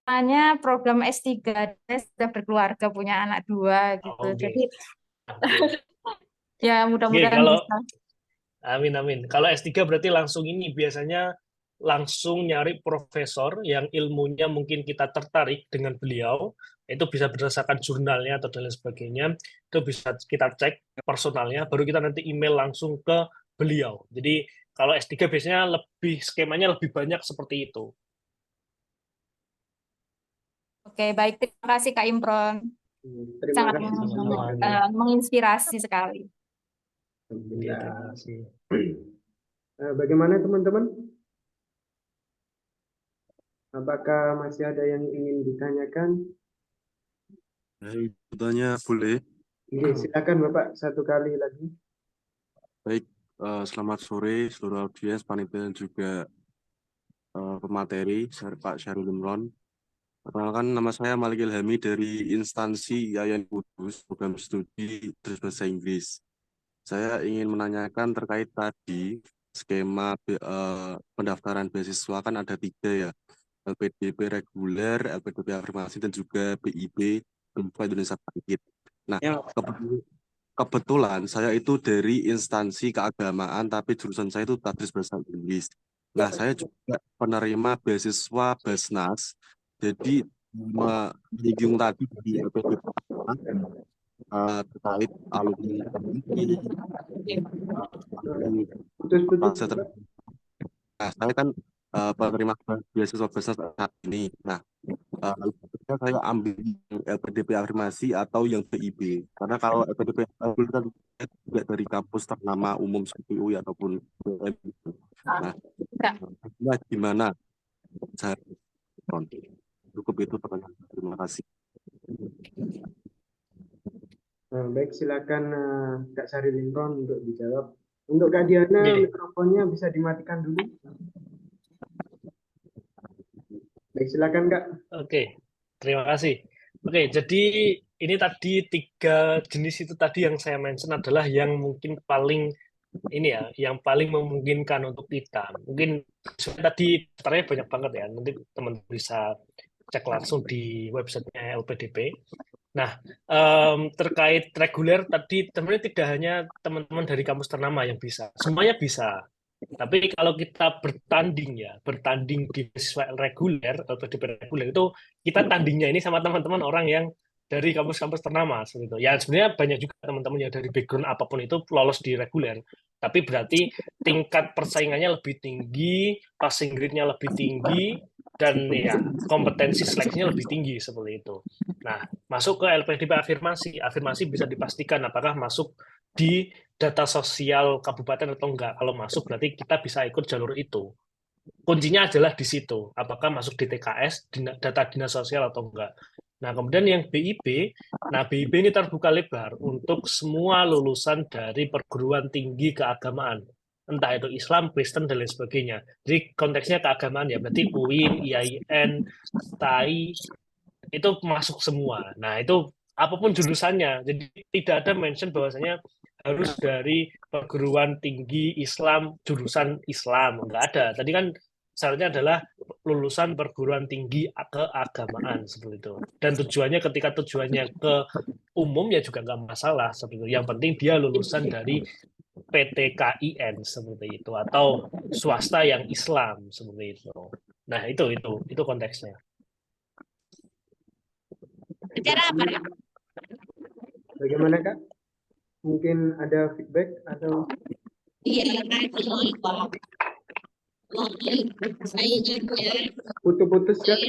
Hanya program S3, saya sudah berkeluarga, punya anak 2 gitu. Jadi ya mudah-mudahan bisa. Amin. Kalau S3 berarti langsung ini biasanya langsung nyari profesor yang ilmunya mungkin kita tertarik dengan beliau, itu bisa berdasarkan jurnalnya atau dan lain sebagainya, itu bisa kita cek personalnya, baru kita nanti email langsung ke beliau. Jadi kalau S3 biasanya skemanya lebih banyak seperti itu. Oke, baik. Terima kasih Kak Imron. Terima Sangat kasih. menginspirasi sekali. Ya, terima kasih. Bagaimana teman-teman? Apakah masih ada yang ingin ditanyakan? Bertanya boleh? Oke, silakan Bapak satu kali lagi. Baik, selamat sore seluruh audiens, panitia dan juga pemateri, Pak Syahrul Imron. Perkenalkan, nama saya Malik Ilhami dari instansi Yayan Kudus, program studi terus bahasa Inggris. Saya ingin menanyakan terkait tadi skema pendaftaran beasiswa kan ada 3 ya, LPDP reguler, LPDP afirmasi dan juga BIP Beasiswa Indonesia Bangkit. Nah, kebetulan saya itu dari instansi keagamaan, tapi jurusan saya itu tadris bahasa Inggris. Nah, saya juga penerima beasiswa Basnas. Jadi menyinggung tadi di LPDP terkait alumni nah, saya kan penerima beasiswa Basnas saat ini. Nah, saya ambil LPDP afirmasi atau yang BIP, karena kalau LPDP afirmasi kan juga dari kampus ternama umum seperti UI ataupun UM. Nah, gimana saya cukup itu pertanyaan. Terima kasih. Baik, silakan Kak Syahrul Imron untuk dijawab. Untuk Kak Diana, mikrofonnya bisa dimatikan dulu. Baik, silakan Kak. Oke, terima kasih. Oke, jadi ini tadi 3 jenis itu tadi yang saya mention adalah yang mungkin paling ini ya, yang paling memungkinkan untuk kita. Mungkin tadi daftarnya banyak banget ya. Nanti teman-teman bisa cek langsung di websitenya LPDP. Nah, terkait reguler tadi sebenarnya tidak hanya teman-teman dari kampus ternama yang bisa, semuanya bisa. Tapi kalau kita bertanding di beasiswa reguler LPDP reguler itu kita tandingnya ini sama teman-teman orang yang dari kampus-kampus ternama seperti itu. Ya sebenarnya banyak juga teman-teman yang dari background apapun itu lolos di reguler. Tapi berarti tingkat persaingannya lebih tinggi, passing grade-nya lebih tinggi, dan ya kompetensi seleksinya lebih tinggi seperti itu. Nah, masuk ke LPDP afirmasi bisa dipastikan apakah masuk di data sosial kabupaten atau enggak. Kalau masuk berarti kita bisa ikut jalur itu. Kuncinya adalah di situ, apakah masuk di TKS, data dinas sosial atau enggak. Nah, kemudian yang BIP, nah BIP ini terbuka lebar untuk semua lulusan dari perguruan tinggi keagamaan. Entah itu Islam, Kristen, dan lain sebagainya. Jadi konteksnya keagamaan ya, berarti UIN, IAIN, STAI, itu masuk semua. Nah, itu apapun jurusannya. Jadi tidak ada mention bahwasanya harus dari perguruan tinggi Islam, jurusan Islam. Enggak ada. Tadi kan syaratnya adalah lulusan perguruan tinggi keagamaan seperti itu. Dan tujuannya ketika tujuannya ke umum ya juga nggak masalah seperti itu. Yang penting dia lulusan dari PTKIN seperti itu atau swasta yang Islam seperti itu. Nah, itu konteksnya. Bagaimana Kak? Mungkin ada feedback atau? Putus-putus Kak?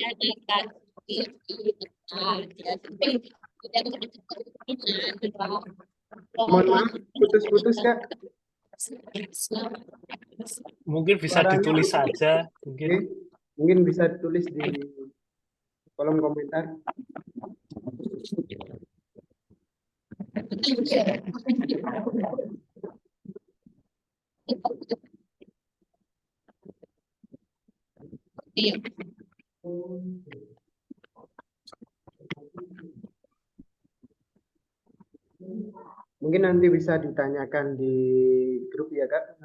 Mohon maaf, putus-putus Kak? Mungkin bisa ditulis saja. Mungkin bisa ditulis di kolom komentar. Mungkin nanti bisa ditanyakan di grup ya Kak.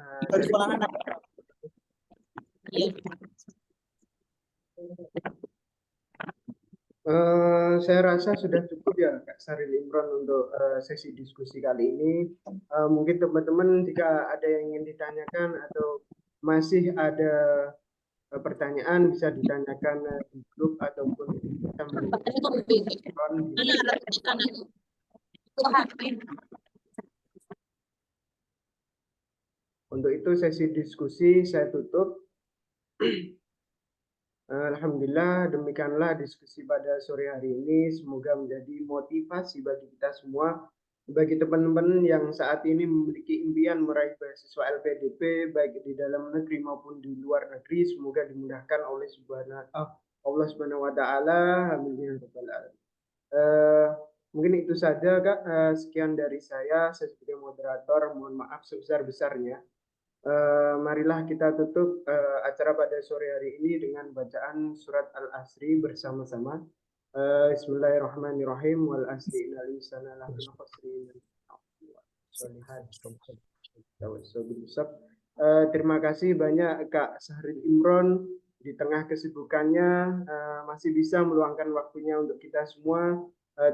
Saya rasa sudah cukup ya Kak Syahrul Imron untuk sesi diskusi kali ini. Mungkin teman-teman jika ada yang ingin ditanyakan atau masih ada pertanyaan bisa ditanyakan di grup ataupun untuk itu sesi diskusi saya tutup. Alhamdulillah, demikianlah diskusi pada sore hari ini. Semoga menjadi motivasi bagi kita semua, bagi teman-teman yang saat ini memiliki impian meraih beasiswa LPDP, baik di dalam negeri maupun di luar negeri. Semoga dimudahkan oleh Allah Subhanahu wa Ta'ala. Amin ya rabbal alamin. Mungkin itu saja, Kak. Sekian dari saya. Saya sebagai moderator, mohon maaf sebesar-besarnya. Marilah kita tutup acara pada sore hari ini dengan bacaan surat Al-Asri bersama-sama. Bismillahirrahmanirrahim. Wal asri innal insana lafi khusr. Terima kasih banyak Kak Syahril Imron, di tengah kesibukannya masih bisa meluangkan waktunya untuk kita semua.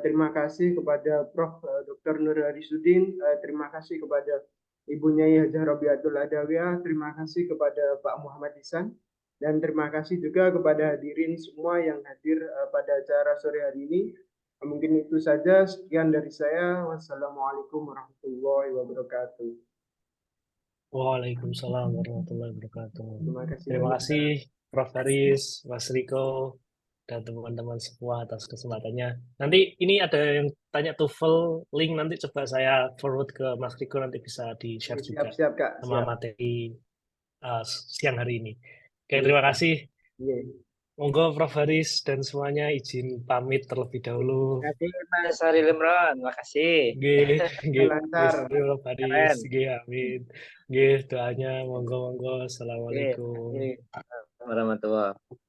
Terima kasih kepada Prof. Dr. Nur Harisudin. Terima kasih kepada Ibu Nyai Hajah Robiatul Adawiyah, terima kasih kepada Pak Muhammad Ihsan, dan terima kasih juga kepada hadirin semua yang hadir pada acara sore hari ini. Mungkin itu saja, sekian dari saya. Wassalamualaikum warahmatullahi wabarakatuh. Waalaikumsalam warahmatullahi wabarakatuh. Terima kasih Prof. Haris, Mas Riko, dan teman-teman semua atas kesempatannya. Nanti ini ada yang tanya TOEFL, link nanti coba saya forward ke Mas Riko, nanti bisa di-share juga Siap, Kak. sama materi siang hari ini. Oke, terima kasih. Monggo Prof. Haris dan semuanya izin pamit terlebih dahulu. Terima kasih Mas Syahril Imron, makasih. Lancar. Prof. Haris, amin. Doanya monggo. Assalamualaikum Warahmatullahi wabarakatuh.